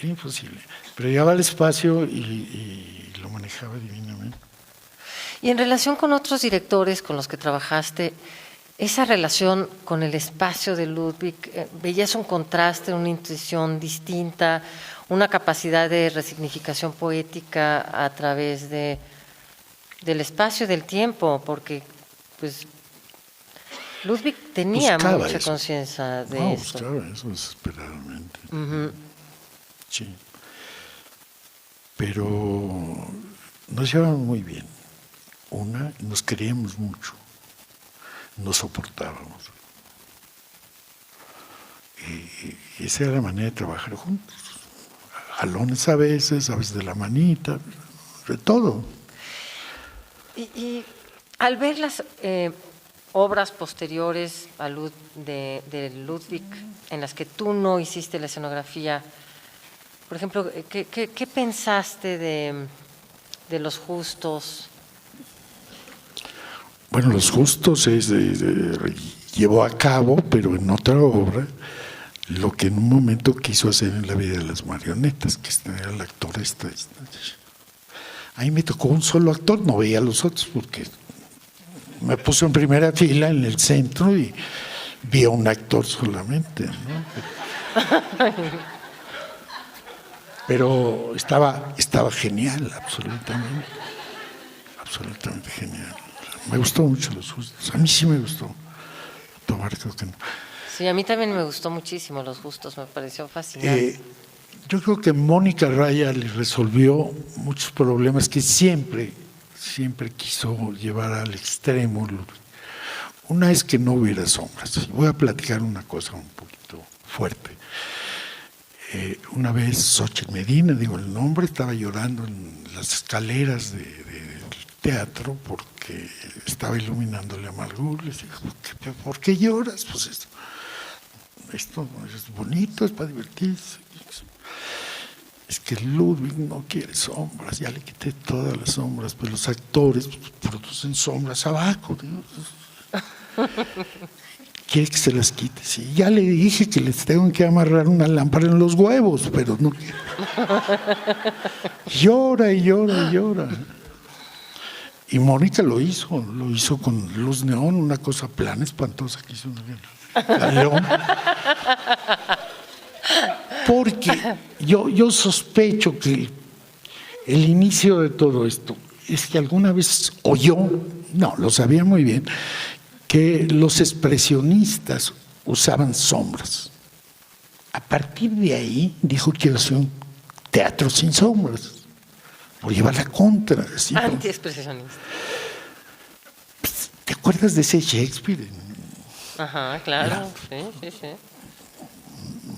imposible. Pero llegaba al espacio y lo manejaba divinamente.
Y en relación con otros directores con los que trabajaste, esa relación con el espacio de Ludwig, ¿veías un contraste, una intuición distinta, una capacidad de resignificación poética a través del espacio y del tiempo? Porque, pues, Ludwig tenía
Buscaba
mucha
eso.
conciencia de esto.
Buscaba eso desesperadamente.
Uh-huh.
Sí. Pero nos llevábamos muy bien. Nos queríamos mucho. Nos soportábamos. Y esa era la manera de trabajar juntos. Jalones a veces de la manita, de todo.
Y al ver las obras posteriores a de Ludwig, en las que tú no hiciste la escenografía, por ejemplo, ¿qué pensaste de Los Justos?
Bueno, Los Justos llevó a cabo, pero en otra obra, lo que en un momento quiso hacer en La vida de las marionetas, que era el actor Ahí me tocó un solo actor, no veía a los otros porque me puso en primera fila en el centro y vi a un actor solamente, ¿no? Pero estaba genial, absolutamente genial. Me gustó mucho Los Justos, a mí sí me gustó. Tomar, creo que no.
Sí, a mí también me gustó muchísimo Los Justos, me pareció fascinante.
Yo creo que Mónica Raya le resolvió muchos problemas que siempre quiso llevar al extremo. Una es que no hubiera sombras. Voy a platicar una cosa un poquito fuerte. Una vez Xochitl Medina, digo el nombre, estaba llorando en las escaleras del teatro porque estaba iluminándole a Margot. Le dije, ¿por qué lloras? Pues esto es bonito, es para divertirse. Es que Ludwig no quiere sombras, ya le quité todas las sombras, pues los actores producen sombras abajo. Quiere que se las quite. Sí, ya le dije que les tengo que amarrar una lámpara en los huevos, pero no quiere. Llora y llora y llora. Y Mónica lo hizo con luz neón, una cosa plana, espantosa que hizo una león. Porque yo sospecho que el inicio de todo esto es que alguna vez oyó, no, lo sabía muy bien, que los expresionistas usaban sombras. A partir de ahí dijo que quiero hacer un teatro sin sombras, por llevar la contra. ¿Sí?
Antiexpresionista.
¿Te acuerdas de ese Shakespeare?
Ajá, claro, sí.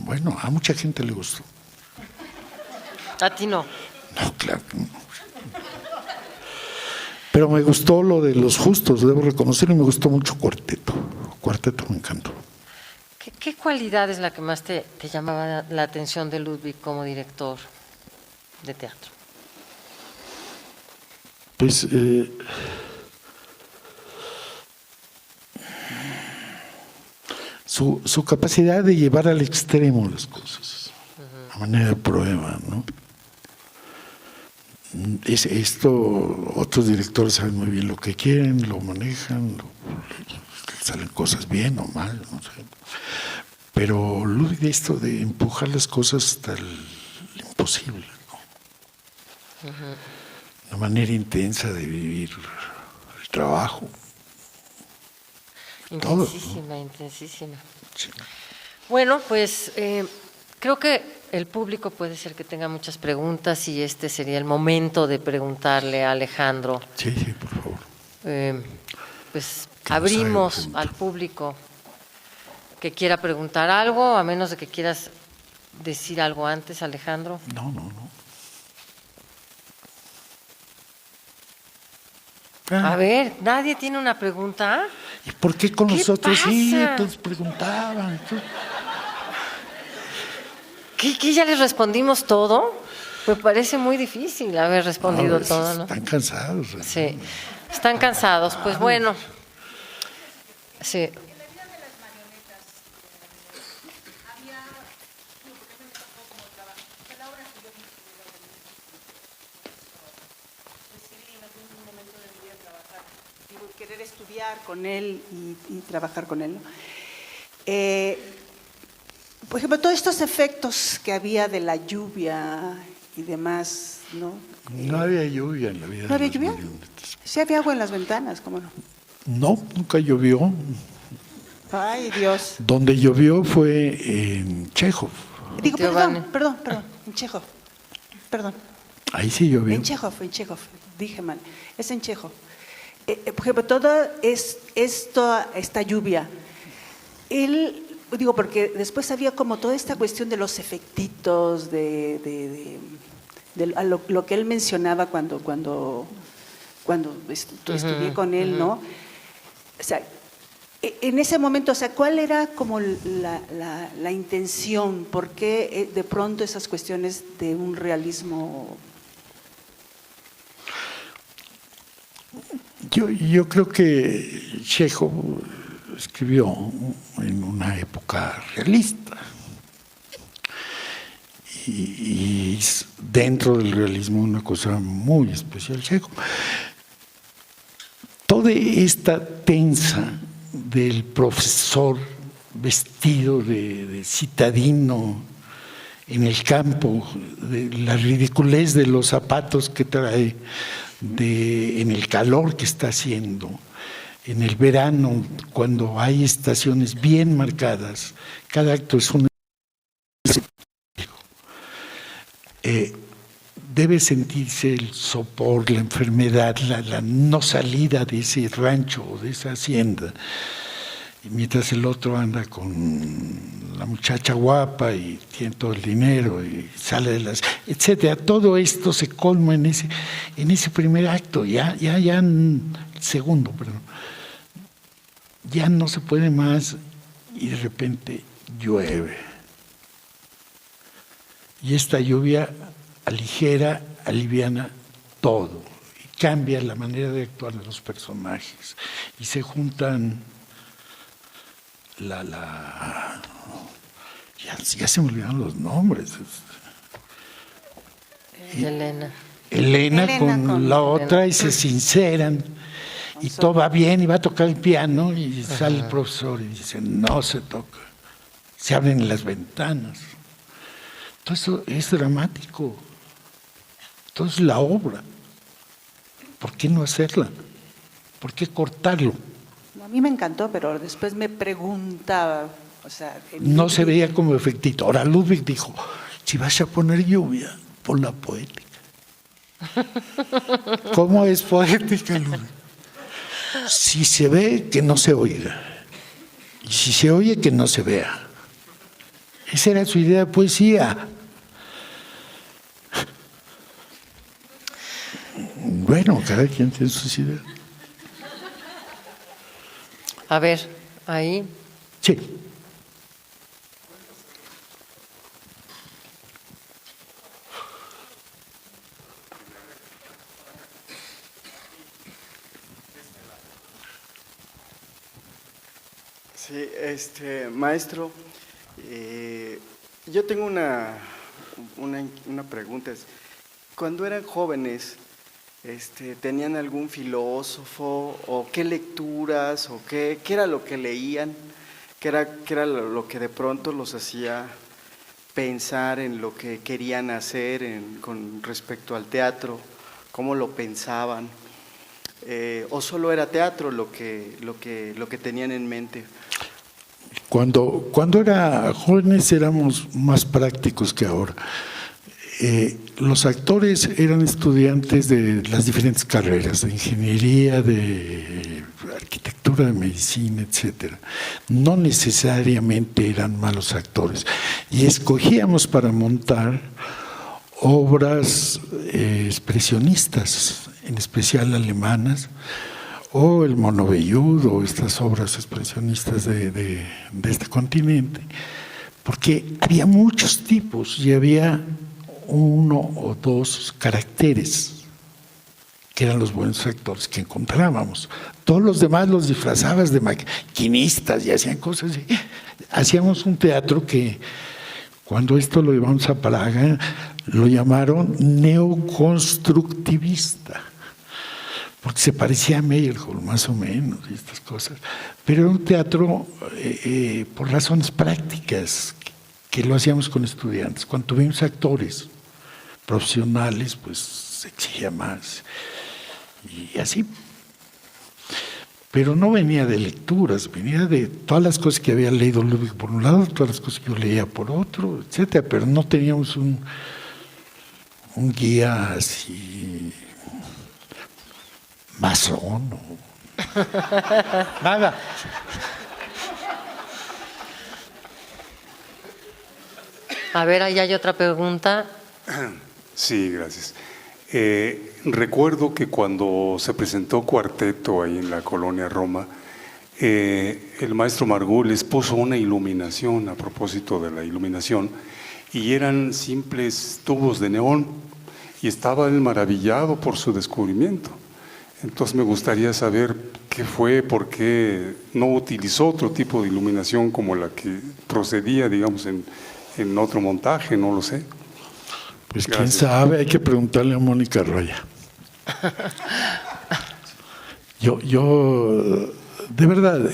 Bueno, a mucha gente le gustó.
A ti no.
No, claro que no. Pero me gustó lo de Los Justos, debo reconocerlo, y me gustó mucho Cuarteto. Cuarteto me encantó.
¿Qué cualidad es la que más te llamaba la atención de Ludwig como director de teatro?
Pues su capacidad de llevar al extremo las cosas, a manera de prueba, ¿no? Esto, otros directores saben muy bien lo que quieren, lo manejan, salen cosas bien o mal, no sé. Pero Ludwig, esto de empujar las cosas hasta el imposible, ¿no? Una manera intensa de vivir el trabajo. Todo,
Intensísima,
¿no?
intensísima.
Sí.
Bueno, pues creo que el público puede ser que tenga muchas preguntas y este sería el momento de preguntarle a Alejandro.
Sí, sí, por favor.
Pues
Que nos haga
abrimos
preguntas.
al público que quiera preguntar algo, a menos de que quieras decir algo antes, Alejandro.
No.
A ver, ¿nadie tiene una pregunta?
¿Y por qué con
¿Qué
nosotros sí?
pasa?
Todos preguntaban.
¿Qué ya les respondimos todo? Me parece muy difícil haber respondido todo, ¿no?
Están cansados.
Sí, están cansados. Pues bueno, sí.
Querer estudiar con él y trabajar con él, ¿no? Por ejemplo, todos estos efectos que había de la lluvia y demás, ¿no?
No había lluvia en la vida.
¿No había
de las
lluvia?
marionetas.
Sí había agua en las ventanas, ¿cómo no?
No, nunca llovió.
Ay, Dios.
Donde llovió fue en Chekhov.
Digo,
Tío
perdón,
Vane.
perdón, en Chekhov. Perdón.
Ahí sí llovió.
En Chekhov, dije mal. Es en Chekhov. Por ejemplo, toda esta lluvia, él, digo, porque después había como toda esta cuestión de los efectitos, a lo que él mencionaba cuando estudié con él, ¿no? O sea, en ese momento, o sea, ¿cuál era como la intención? ¿Por qué de pronto esas cuestiones de un realismo?
Yo creo que Chekhov escribió en una época realista. Y dentro del realismo una cosa muy especial, Chekhov. Toda esta tensa del profesor vestido de citadino en el campo, de la ridiculez de los zapatos que trae, en el calor que está haciendo, en el verano, cuando hay estaciones bien marcadas, cada acto es un... debe sentirse el sopor, la enfermedad, la no salida de ese rancho o de esa hacienda. Y mientras el otro anda con la muchacha guapa y tiene todo el dinero y sale de las... etcétera. Todo esto se colma en ese primer acto, segundo, perdón. Ya no se puede más y de repente llueve. Y esta lluvia aligera, aliviana todo y cambia la manera de actuar de los personajes. Y se juntan ya se me olvidaron los nombres. Elena con la otra y se sinceran y todo va bien y va a tocar el piano y sale el profesor y dice no se toca, se abren las ventanas. Todo eso es dramático, todo es la obra. ¿Por qué no hacerla? ¿Por qué cortarlo?
A mí me encantó, pero después me preguntaba, o sea...
No se veía como efectito. Ahora Ludwig dijo, si vas a poner lluvia, pon la poética. ¿Cómo es poética, Ludwig? Si se ve, que no se oiga. Y si se oye, que no se vea. Esa era su idea de poesía. Bueno, cada quien tiene sus ideas.
A ver, ahí.
Sí.
Sí, Maestro, yo tengo una pregunta. Cuando eran jóvenes, ¿tenían algún filósofo o qué lecturas o qué era lo que leían? ¿Qué era lo que de pronto los hacía pensar en lo que querían hacer con respecto al teatro? ¿Cómo lo pensaban? ¿O solo era teatro lo que tenían en mente?
Cuando era jóvenes éramos más prácticos que ahora. Los actores eran estudiantes de las diferentes carreras, de ingeniería, de arquitectura, de medicina, etcétera. No necesariamente eran malos actores. Y escogíamos para montar obras expresionistas, en especial alemanas, o el Mono Velludo, o estas obras expresionistas de este continente, porque había muchos tipos y había uno o dos caracteres que eran los buenos actores que encontrábamos. Todos los demás los disfrazabas de maquinistas y hacían cosas así. Hacíamos un teatro que, cuando esto lo llevamos a Praga, lo llamaron neoconstructivista, porque se parecía a Meyerhold, más o menos, y estas cosas. Pero era un teatro por razones prácticas, que lo hacíamos con estudiantes. Cuando tuvimos actores profesionales, pues se exigía más, y así. Pero no venía de lecturas, venía de todas las cosas que había leído Ludwig por un lado, todas las cosas que yo leía por otro, etcétera. Pero no teníamos un guía así masón o nada.
A ver, ahí hay otra pregunta.
Sí, gracias. Recuerdo que cuando se presentó Cuarteto ahí en la colonia Roma, el maestro Margules puso una iluminación a propósito de la iluminación, y eran simples tubos de neón, y estaba él maravillado por su descubrimiento. Entonces me gustaría saber qué fue, por qué no utilizó otro tipo de iluminación como la que procedía, digamos, en otro montaje, no lo sé.
Pues
Gracias.
quién sabe, hay que preguntarle a Mónica Roya. Yo de verdad,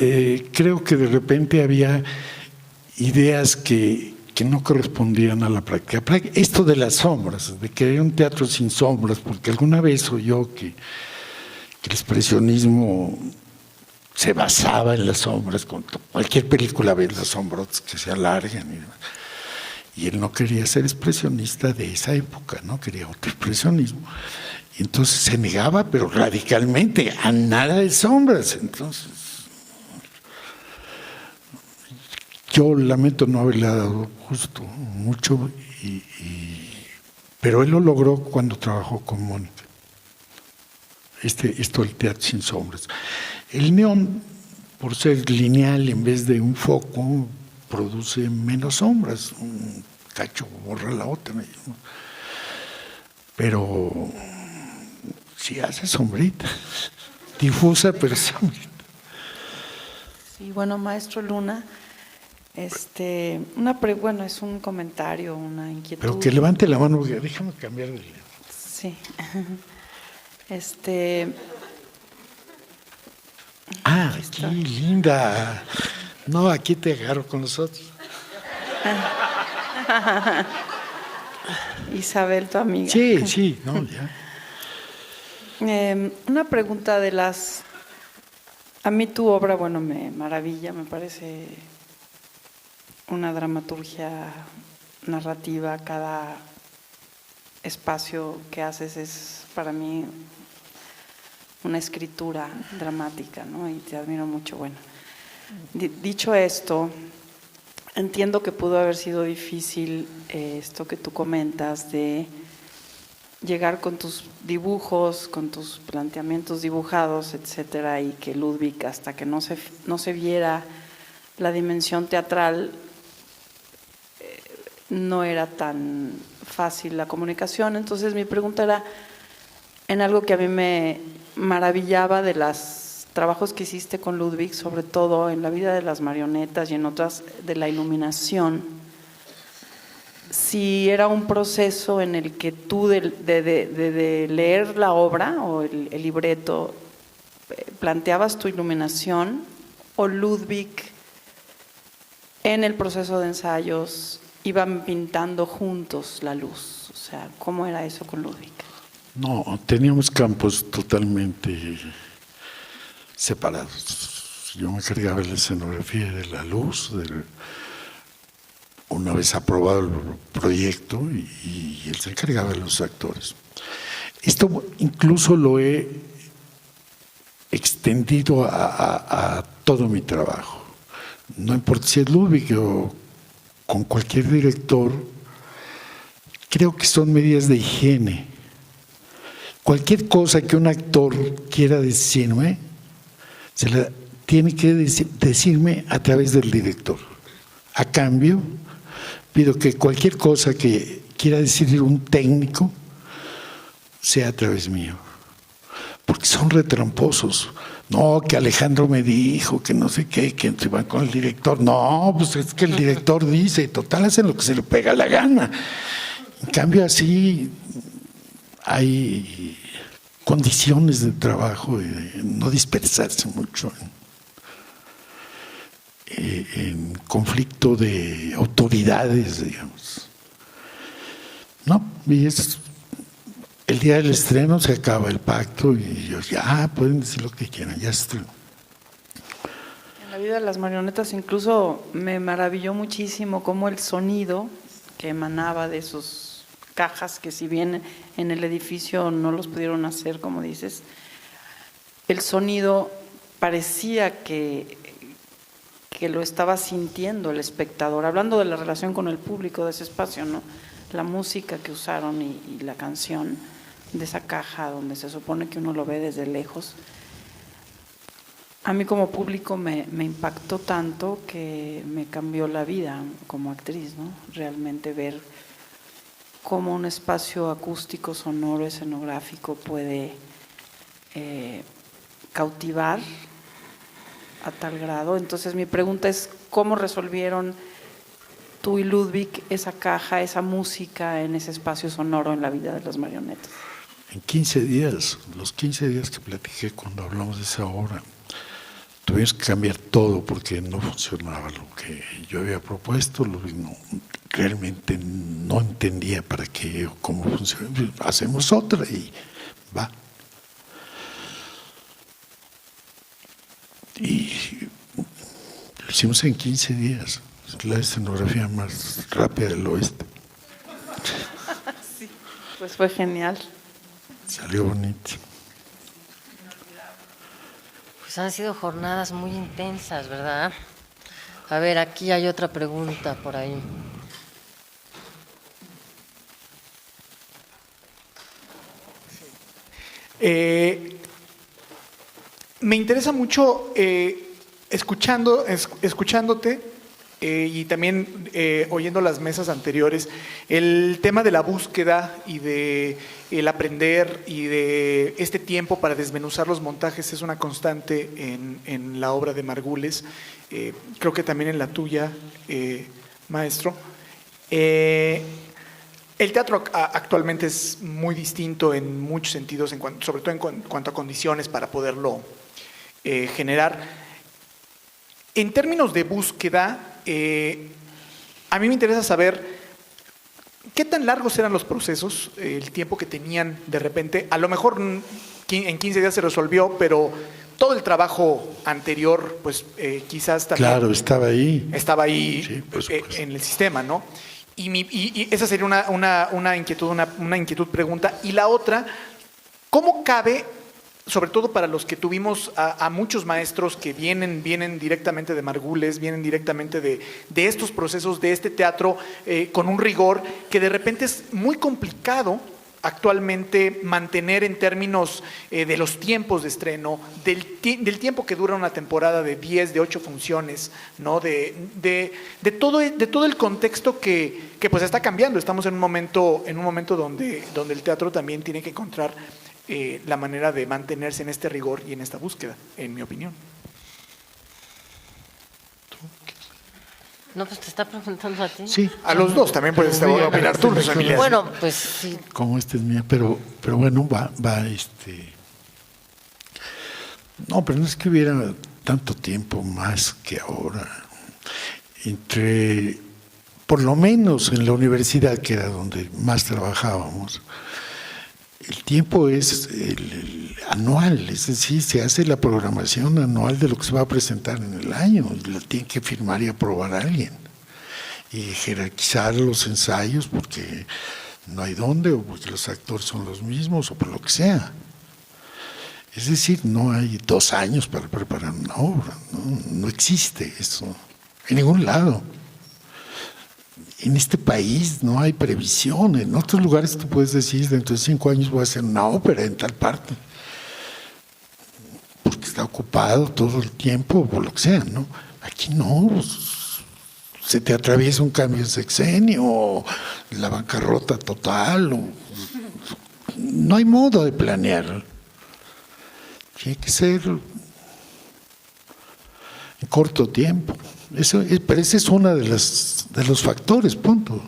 creo que de repente había ideas que no correspondían a la práctica. Esto de las sombras, de que hay un teatro sin sombras, porque alguna vez oyó que el expresionismo se basaba en las sombras. Con cualquier película ves las sombras que se alargan y demás. Y él no quería ser expresionista de esa época, no quería otro expresionismo. Y entonces se negaba, pero radicalmente, a nada de sombras. Entonces, yo lamento no haberle dado justo mucho, pero él lo logró cuando trabajó con Mónica. Esto del teatro sin sombras. El neón, por ser lineal en vez de un foco, produce menos sombras. Un cacho borra la otra, ¿no? Pero sí hace sombrita, difusa pero sombrita.
Sí, bueno, maestro Luna, bueno, es un comentario, una inquietud.
Pero que levante la mano, porque déjame cambiar de lado.
Sí.
Qué linda. No, aquí te agarro con los otros.
Isabel, tu amiga.
Sí, no, ya.
Una pregunta de las... A mí tu obra, bueno, me maravilla, me parece una dramaturgia narrativa. Cada espacio que haces es para mí una escritura dramática, ¿no? Y te admiro mucho. Bueno, dicho esto, entiendo que pudo haber sido difícil esto que tú comentas de llegar con tus dibujos, con tus planteamientos dibujados, etcétera, y que Ludwig, hasta que no se viera la dimensión teatral, no era tan fácil la comunicación. Entonces mi pregunta era en algo que a mí me maravillaba de las trabajos que hiciste con Ludwig, sobre todo en La vida de las marionetas y en otras de la iluminación, si era un proceso en el que tú de leer la obra o el libreto planteabas tu iluminación, o Ludwig en el proceso de ensayos iban pintando juntos la luz. O sea, ¿cómo era eso con Ludwig?
No, teníamos campos totalmente separados. Yo me encargaba de la escenografía, de la luz, una vez aprobado el proyecto, y él se encargaba de los actores. Esto incluso lo he extendido a todo mi trabajo. No importa si es Ludwig o con cualquier director, creo que son medidas de higiene. Cualquier cosa que un actor quiera decirme, se la tiene que decirme a través del director. A cambio, pido que cualquier cosa que quiera decir un técnico sea a través mío. Porque son retramposos. No, que Alejandro me dijo, que no sé qué, que se van con el director. No, pues es que el director dice, total, hacen lo que se le pega la gana. En cambio, así hay condiciones de trabajo, de no dispersarse mucho en conflicto de autoridades, digamos. No, y es el día del estreno, se acaba el pacto y ellos ya pueden decir lo que quieran, ya estrenó.
En La vida de las marionetas incluso me maravilló muchísimo cómo el sonido que emanaba de sus cajas, que si bien en el edificio no los pudieron hacer, como dices, el sonido parecía que lo estaba sintiendo el espectador, hablando de la relación con el público de ese espacio, ¿no? La música que usaron y la canción de esa caja donde se supone que uno lo ve desde lejos, a mí como público me impactó tanto que me cambió la vida como actriz, ¿no? Realmente ver cómo un espacio acústico, sonoro, escenográfico puede cautivar a tal grado. Entonces mi pregunta es, ¿cómo resolvieron tú y Ludwig esa caja, esa música en ese espacio sonoro en La vida de las marionetas?
En 15 días, los 15 días que platiqué cuando hablamos de esa obra, tuvimos que cambiar todo porque no funcionaba lo que yo había propuesto. Ludwig realmente no entendía para qué o cómo funciona. Hacemos otra y va. Y lo hicimos en 15 días. Es la escenografía más rápida del oeste.
Sí, pues fue genial.
Salió bonito.
Pues han sido jornadas muy intensas, ¿verdad? A ver, aquí hay otra pregunta por ahí.
Me interesa mucho escuchándote y también oyendo las mesas anteriores, el tema de la búsqueda y de el aprender y de este tiempo para desmenuzar los montajes es una constante en la obra de Margules, creo que también en la tuya, maestro. El teatro actualmente es muy distinto en muchos sentidos, sobre todo en cuanto a condiciones para poderlo generar. En términos de búsqueda, a mí me interesa saber qué tan largos eran los procesos, el tiempo que tenían de repente. A lo mejor en 15 días se resolvió, pero todo el trabajo anterior, pues quizás también…
Claro, estaba ahí.
Estaba ahí,
Sí,
en el sistema, ¿no? Y esa sería una inquietud pregunta. Y la otra, ¿cómo cabe, sobre todo para los que tuvimos a muchos maestros que vienen directamente de Margules, vienen directamente de estos procesos, de este teatro, con un rigor que de repente es muy complicado actualmente mantener en términos de los tiempos de estreno, del tiempo que dura una temporada de 10, de 8 funciones, ¿no? de todo el contexto que pues está cambiando. Estamos en un momento donde el teatro también tiene que encontrar la manera de mantenerse en este rigor y en esta búsqueda, en mi opinión.
No, pues te está preguntando a ti.
Sí.
A los dos también puedes opinar tú, Luis Emilio.
Bueno, pues sí.
Como esta es mía, pero bueno, va. No, pero no es que hubiera tanto tiempo más que ahora. Por lo menos en la universidad, que era donde más trabajábamos, el tiempo es el anual, es decir, se hace la programación anual de lo que se va a presentar en el año, y la tiene que firmar y aprobar alguien, y jerarquizar los ensayos porque no hay dónde, o porque los actores son los mismos, o por lo que sea. Es decir, no hay 2 años para preparar una obra, no existe eso, en ningún lado. En este país no hay previsión. En otros lugares tú puedes decir, dentro de 5 años voy a hacer una ópera en tal parte, porque está ocupado todo el tiempo, o por lo que sea, ¿no? Aquí no, se te atraviesa un cambio de sexenio, o la bancarrota total, no hay modo de planear. Tiene que ser en corto tiempo. Pero ese es uno de los factores, punto.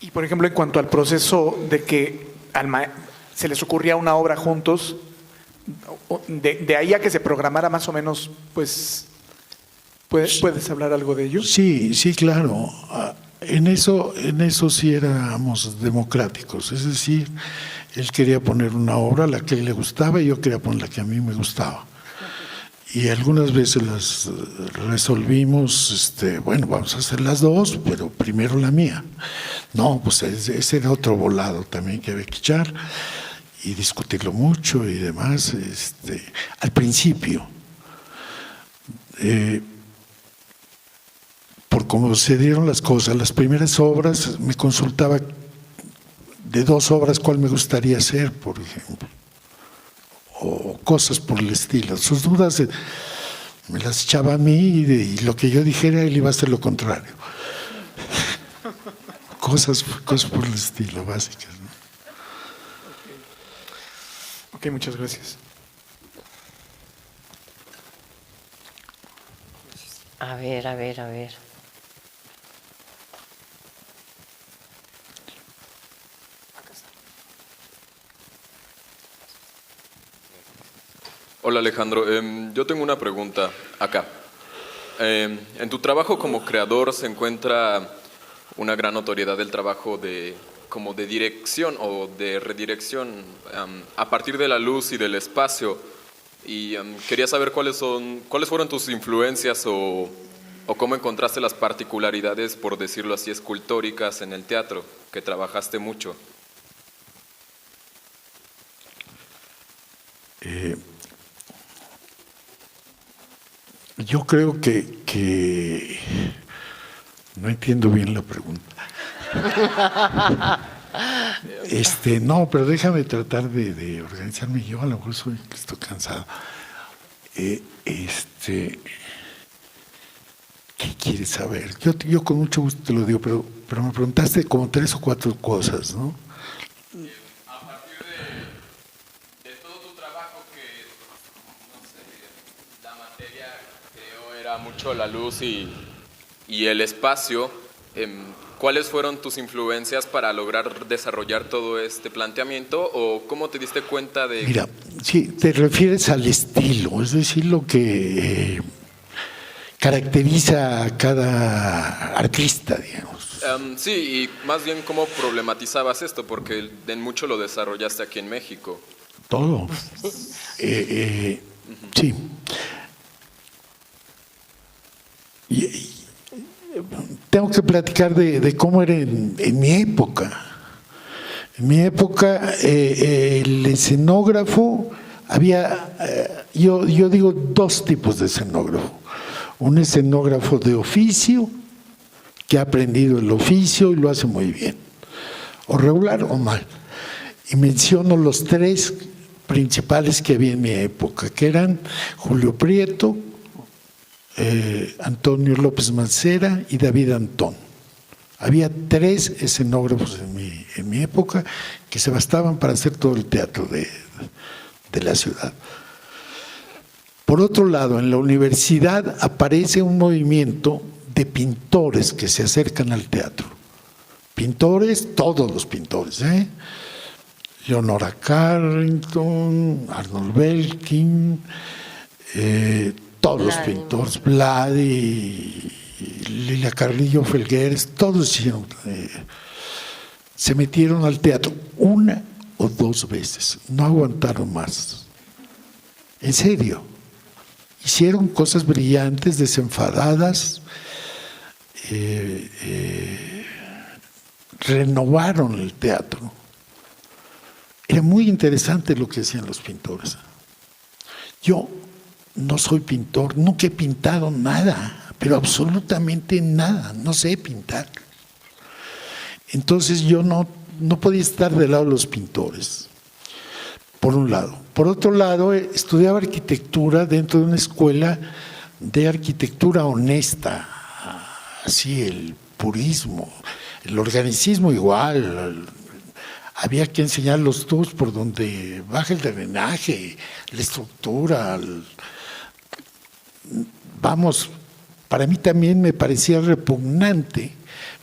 Y por ejemplo, en cuanto al proceso de que se les ocurría una obra juntos, de ahí a que se programara más o menos, pues, ¿puedes hablar algo de ello?
Sí, claro. En eso sí éramos democráticos, es decir, él quería poner una obra, la que a él le gustaba, y yo quería poner la que a mí me gustaba. Y algunas veces las resolvimos, bueno, vamos a hacer las dos, pero primero la mía. No, pues ese era otro volado también que había que echar y discutirlo mucho y demás. Al principio, por cómo se dieron las cosas, las primeras obras me consultaba de 2 obras cuál me gustaría hacer, por ejemplo, o cosas por el estilo. Sus dudas me las echaba a mí y lo que yo dijera él iba a hacer lo contrario. Cosas por el estilo, básicas, ¿no?
Ok, muchas gracias.
A ver.
Hola Alejandro, yo tengo una pregunta acá. En tu trabajo como creador se encuentra una gran notoriedad del trabajo como de dirección o de redirección a partir de la luz y del espacio. Y quería saber cuáles fueron tus influencias o cómo encontraste las particularidades, por decirlo así, escultóricas en el teatro, que trabajaste mucho.
Yo creo que no entiendo bien la pregunta. No, pero déjame tratar de organizarme. Yo a lo mejor estoy cansado. ¿Qué quieres saber? Yo con mucho gusto te lo digo, pero me preguntaste como 3 o 4 cosas, ¿no?
A partir de todo tu trabajo, que no sé, la materia creo era mucho la luz y el espacio, ¿cuáles fueron tus influencias para lograr desarrollar todo este planteamiento o cómo te diste cuenta de...?
Mira, sí, te refieres al estilo, es decir, lo que caracteriza a cada artista, digamos.
Sí, y más bien cómo problematizabas esto, porque en mucho lo desarrollaste aquí en México.
Todo. Sí. Tengo que platicar de cómo era en mi época. En mi época, el escenógrafo, había, yo digo 2 tipos de escenógrafo. Un escenógrafo de oficio, que ha aprendido el oficio y lo hace muy bien, o regular o mal. Y menciono los 3 principales que había en mi época, que eran Julio Prieto, Antonio López Mancera y David Antón. Había 3 escenógrafos en mi época que se bastaban para hacer todo el teatro de la ciudad. Por otro lado, en la universidad aparece un movimiento de pintores que se acercan al teatro. Pintores, todos los pintores, Leonora Carrington, Arnold Belkin, todos los pintores, Vladi, Lilia Carrillo Felgueres, todos se metieron al teatro 1 o 2 veces, no aguantaron más. En serio, hicieron cosas brillantes, desenfadadas, renovaron el teatro. Era muy interesante lo que hacían los pintores. Yo no soy pintor, nunca he pintado nada, pero absolutamente nada, no sé pintar. Entonces yo no podía estar del lado de los pintores, por un lado. Por otro lado, estudiaba arquitectura dentro de una escuela de arquitectura honesta, así el purismo, el organicismo igual. Había que enseñar los tubos por donde baja el drenaje, la estructura. Vamos, para mí también me parecía repugnante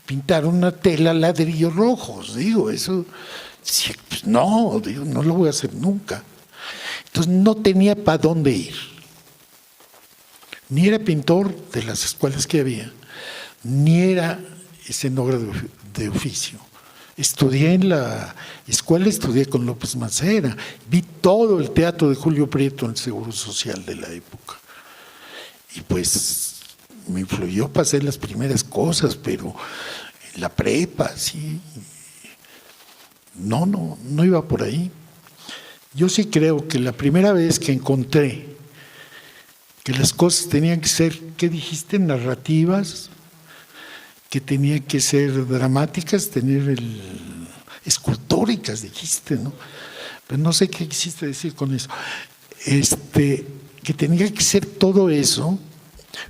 pintar una tela ladrillos rojos. Digo, eso, pues no, digo, no lo voy a hacer nunca. Entonces no tenía para dónde ir. Ni era pintor de las escuelas que había, ni era escenógrafo de oficio. Estudié en la escuela, estudié con López Macera, vi todo el teatro de Julio Prieto en el Seguro Social de la época. Y pues me influyó para hacer las primeras cosas, pero en la prepa, sí. No iba por ahí. Yo sí creo que la primera vez que encontré que las cosas tenían que ser, ¿qué dijiste? Narrativas, que tenían que ser dramáticas, escultóricas, dijiste, ¿no? Pero no sé qué quisiste decir con eso. Que tenía que ser todo eso,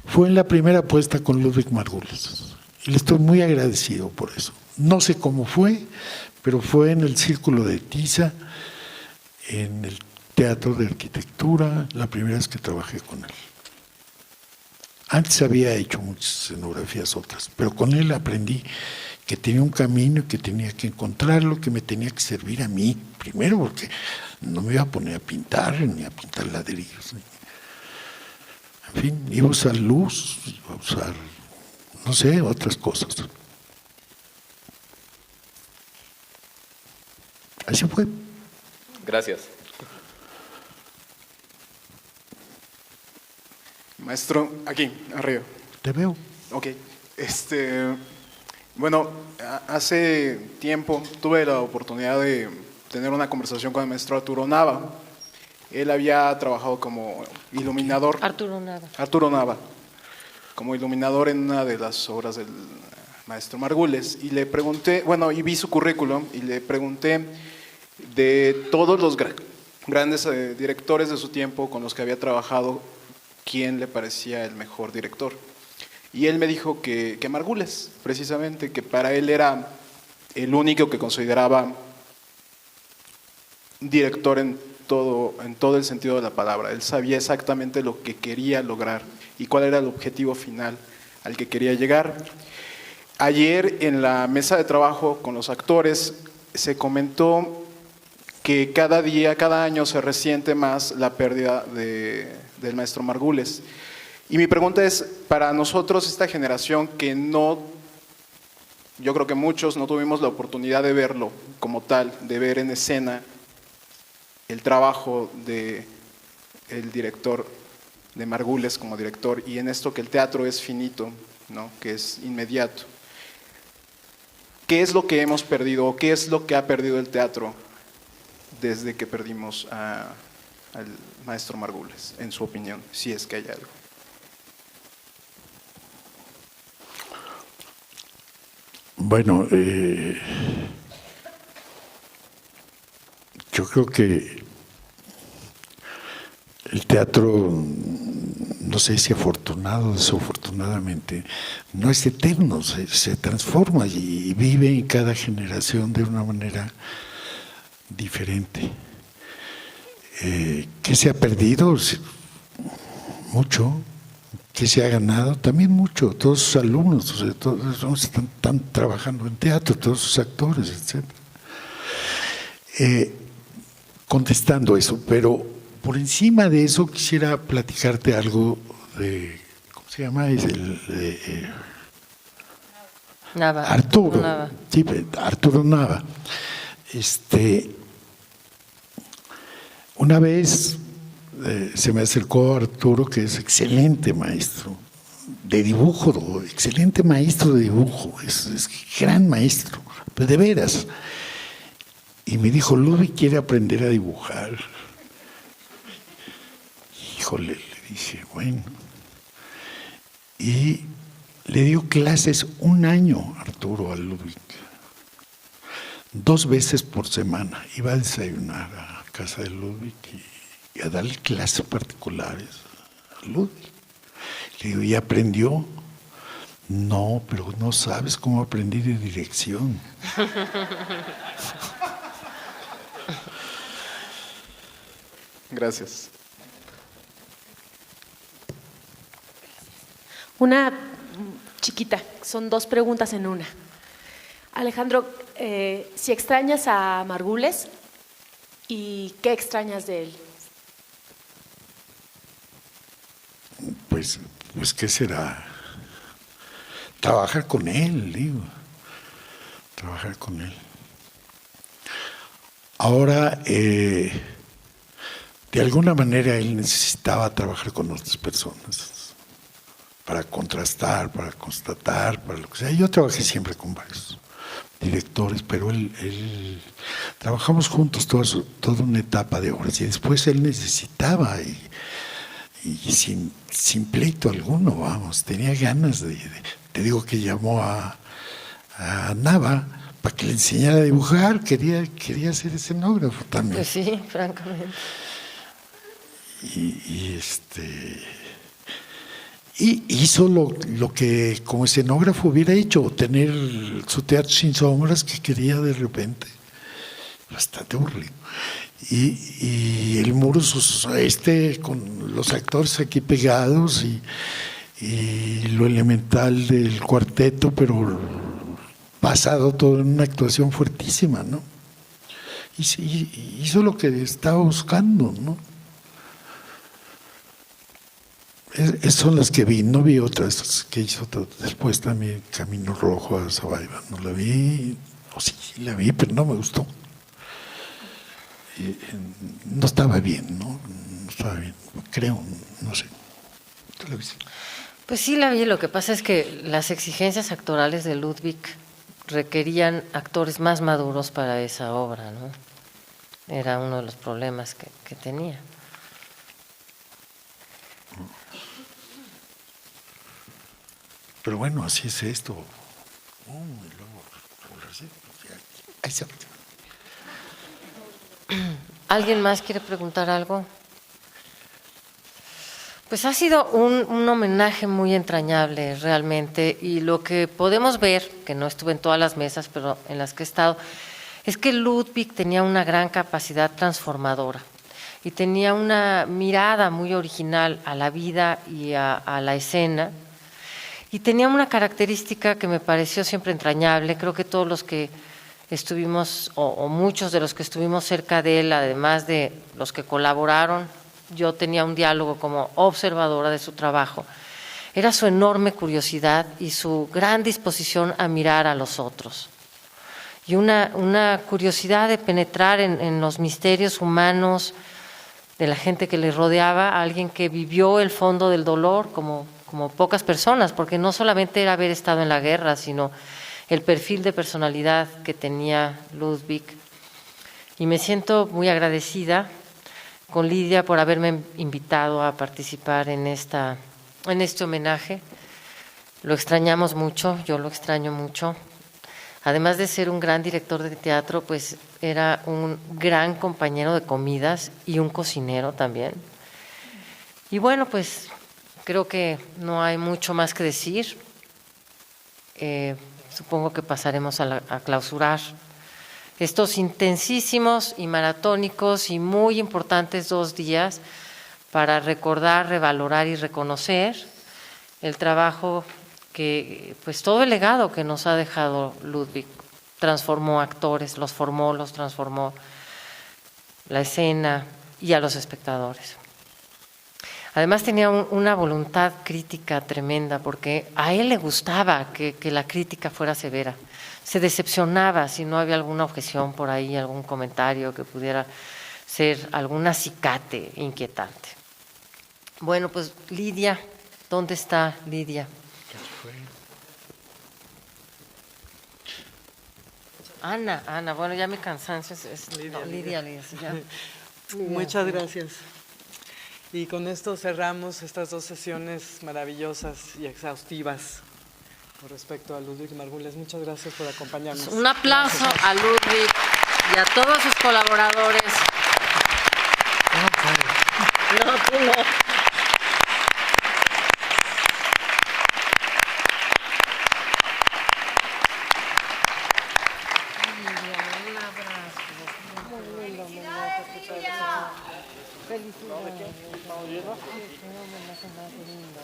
fue en la primera apuesta con Ludwig Margules. Y le estoy muy agradecido por eso. No sé cómo fue, pero fue en el Círculo de Tiza, en el Teatro de Arquitectura, la primera vez que trabajé con él. Antes había hecho muchas escenografías otras, pero con él aprendí que tenía un camino y que tenía que encontrarlo, que me tenía que servir a mí primero, porque no me iba a poner a pintar ni a pintar ladrillos. En fin, iba a usar luz, iba a usar, no sé, otras cosas. Así fue.
Gracias.
Maestro, aquí, arriba.
Te veo.
Ok. Bueno, hace tiempo tuve la oportunidad de tener una conversación con el maestro Arturo Nava. Él había trabajado como iluminador.
Arturo Nava.
Arturo Nava, como iluminador en una de las obras del maestro Margules. Y le pregunté, bueno, y vi su currículum y le pregunté de todos los grandes directores de su tiempo con los que había trabajado, quién le parecía el mejor director. Y él me dijo que Margules, precisamente, que para él era el único que consideraba director en todo el sentido de la palabra. Él sabía exactamente lo que quería lograr y cuál era el objetivo final al que quería llegar. Ayer en la mesa de trabajo con los actores se comentó que cada año se resiente más la pérdida del maestro Margules. Y mi pregunta es, para nosotros, esta generación que yo creo que muchos no tuvimos la oportunidad de verlo como tal, de ver en escena el trabajo del director, de Margules como director, y en esto que el teatro es finito, ¿no? Que es inmediato. ¿Qué es lo que hemos perdido o qué es lo que ha perdido el teatro desde que perdimos al maestro Margules, en su opinión, si es que hay algo?
Bueno, yo creo que el teatro no sé si afortunado o desafortunadamente, no es eterno, se transforma y vive en cada generación de una manera diferente. ¿Qué se ha perdido? Mucho. ¿Qué se ha ganado? También mucho. Todos sus alumnos, o sea, todos están trabajando en teatro, todos sus actores, etc. Contestando eso, pero por encima de eso quisiera platicarte algo de, ¿cómo se llama?
Nava.
Arturo.
Nava.
Sí, Arturo Nava. Una vez se me acercó Arturo, que es excelente maestro de dibujo, excelente maestro de dibujo, es gran maestro, pero de veras. Y me dijo, Ludwig quiere aprender a dibujar. Híjole, le dije, bueno. Y le dio clases 1 año, Arturo, a Ludwig. 2 veces por semana. Iba a desayunar a casa de Ludwig y a darle clases particulares a Ludwig. Le digo, ¿y aprendió? No, pero no sabes cómo aprendí de dirección.
Gracias.
Una chiquita, son 2 preguntas en una. Alejandro, si extrañas a Margules, ¿y qué extrañas de él?
Pues ¿qué será? Trabajar con él, digo. Trabajar con él. Ahora, de alguna manera él necesitaba trabajar con otras personas para contrastar, para constatar, para lo que sea. Yo trabajé siempre con varios directores, pero él trabajamos juntos toda una etapa de horas y después él necesitaba y sin pleito alguno, vamos, tenía ganas te digo que llamó a Nava para que le enseñara a dibujar, quería ser escenógrafo también.
Pues sí, francamente.
Y hizo lo que como escenógrafo hubiera hecho, tener su teatro sin sombras que quería de repente. Bastante aburrido. Y el muro con los actores aquí pegados y lo elemental del cuarteto, pero basado todo en una actuación fuertísima, ¿no? Y hizo lo que estaba buscando, ¿no? Esas son las que vi, no vi otras que hizo después también, Camino Rojo a Zabaiba, no la vi, o sí la vi, pero no me gustó. No estaba bien, ¿no? No estaba bien, creo, no sé. ¿Tú la viste?
Pues sí la vi, lo que pasa es que las exigencias actorales de Ludwig requerían actores más maduros para esa obra, ¿no? Era uno de los problemas que tenía.
Pero bueno, así es esto. Ahí se...
¿Alguien más quiere preguntar algo? Pues ha sido un homenaje muy entrañable realmente, y lo que podemos ver, que no estuve en todas las mesas, pero en las que he estado, es que Ludwig tenía una gran capacidad transformadora y tenía una mirada muy original a la vida y a la escena, y tenía una característica que me pareció siempre entrañable. Creo que todos los que estuvimos, o muchos de los que estuvimos cerca de él, además de los que colaboraron, yo tenía un diálogo como observadora de su trabajo, era su enorme curiosidad y su gran disposición a mirar a los otros. Y una curiosidad de penetrar en los misterios humanos de la gente que le rodeaba, alguien que vivió el fondo del dolor como pocas personas, porque no solamente era haber estado en la guerra, sino el perfil de personalidad que tenía Ludwig. Y me siento muy agradecida con Lidia por haberme invitado a participar en este homenaje. Lo extrañamos mucho, yo lo extraño mucho. Además de ser un gran director de teatro, pues era un gran compañero de comidas y un cocinero también. Y bueno, pues creo que no hay mucho más que decir. Supongo que pasaremos a clausurar estos intensísimos y maratónicos y muy importantes 2 días para recordar, revalorar y reconocer el trabajo que, pues todo el legado que nos ha dejado Ludwig. Transformó actores, los formó, los transformó, la escena y a los espectadores. Además tenía una voluntad crítica tremenda, porque a él le gustaba que la crítica fuera severa. Se decepcionaba si no había alguna objeción por ahí, algún comentario que pudiera ser algún acicate inquietante. Bueno, pues Lidia, ¿dónde está Lidia? Ana, bueno, ya mi cansancio es Lidia. Ya.
Muchas gracias. Y con esto cerramos estas 2 sesiones maravillosas y exhaustivas con respecto a Ludwig Margules. Muchas gracias por acompañarnos.
Un aplauso a Ludwig y a todos sus colaboradores. No, tú no.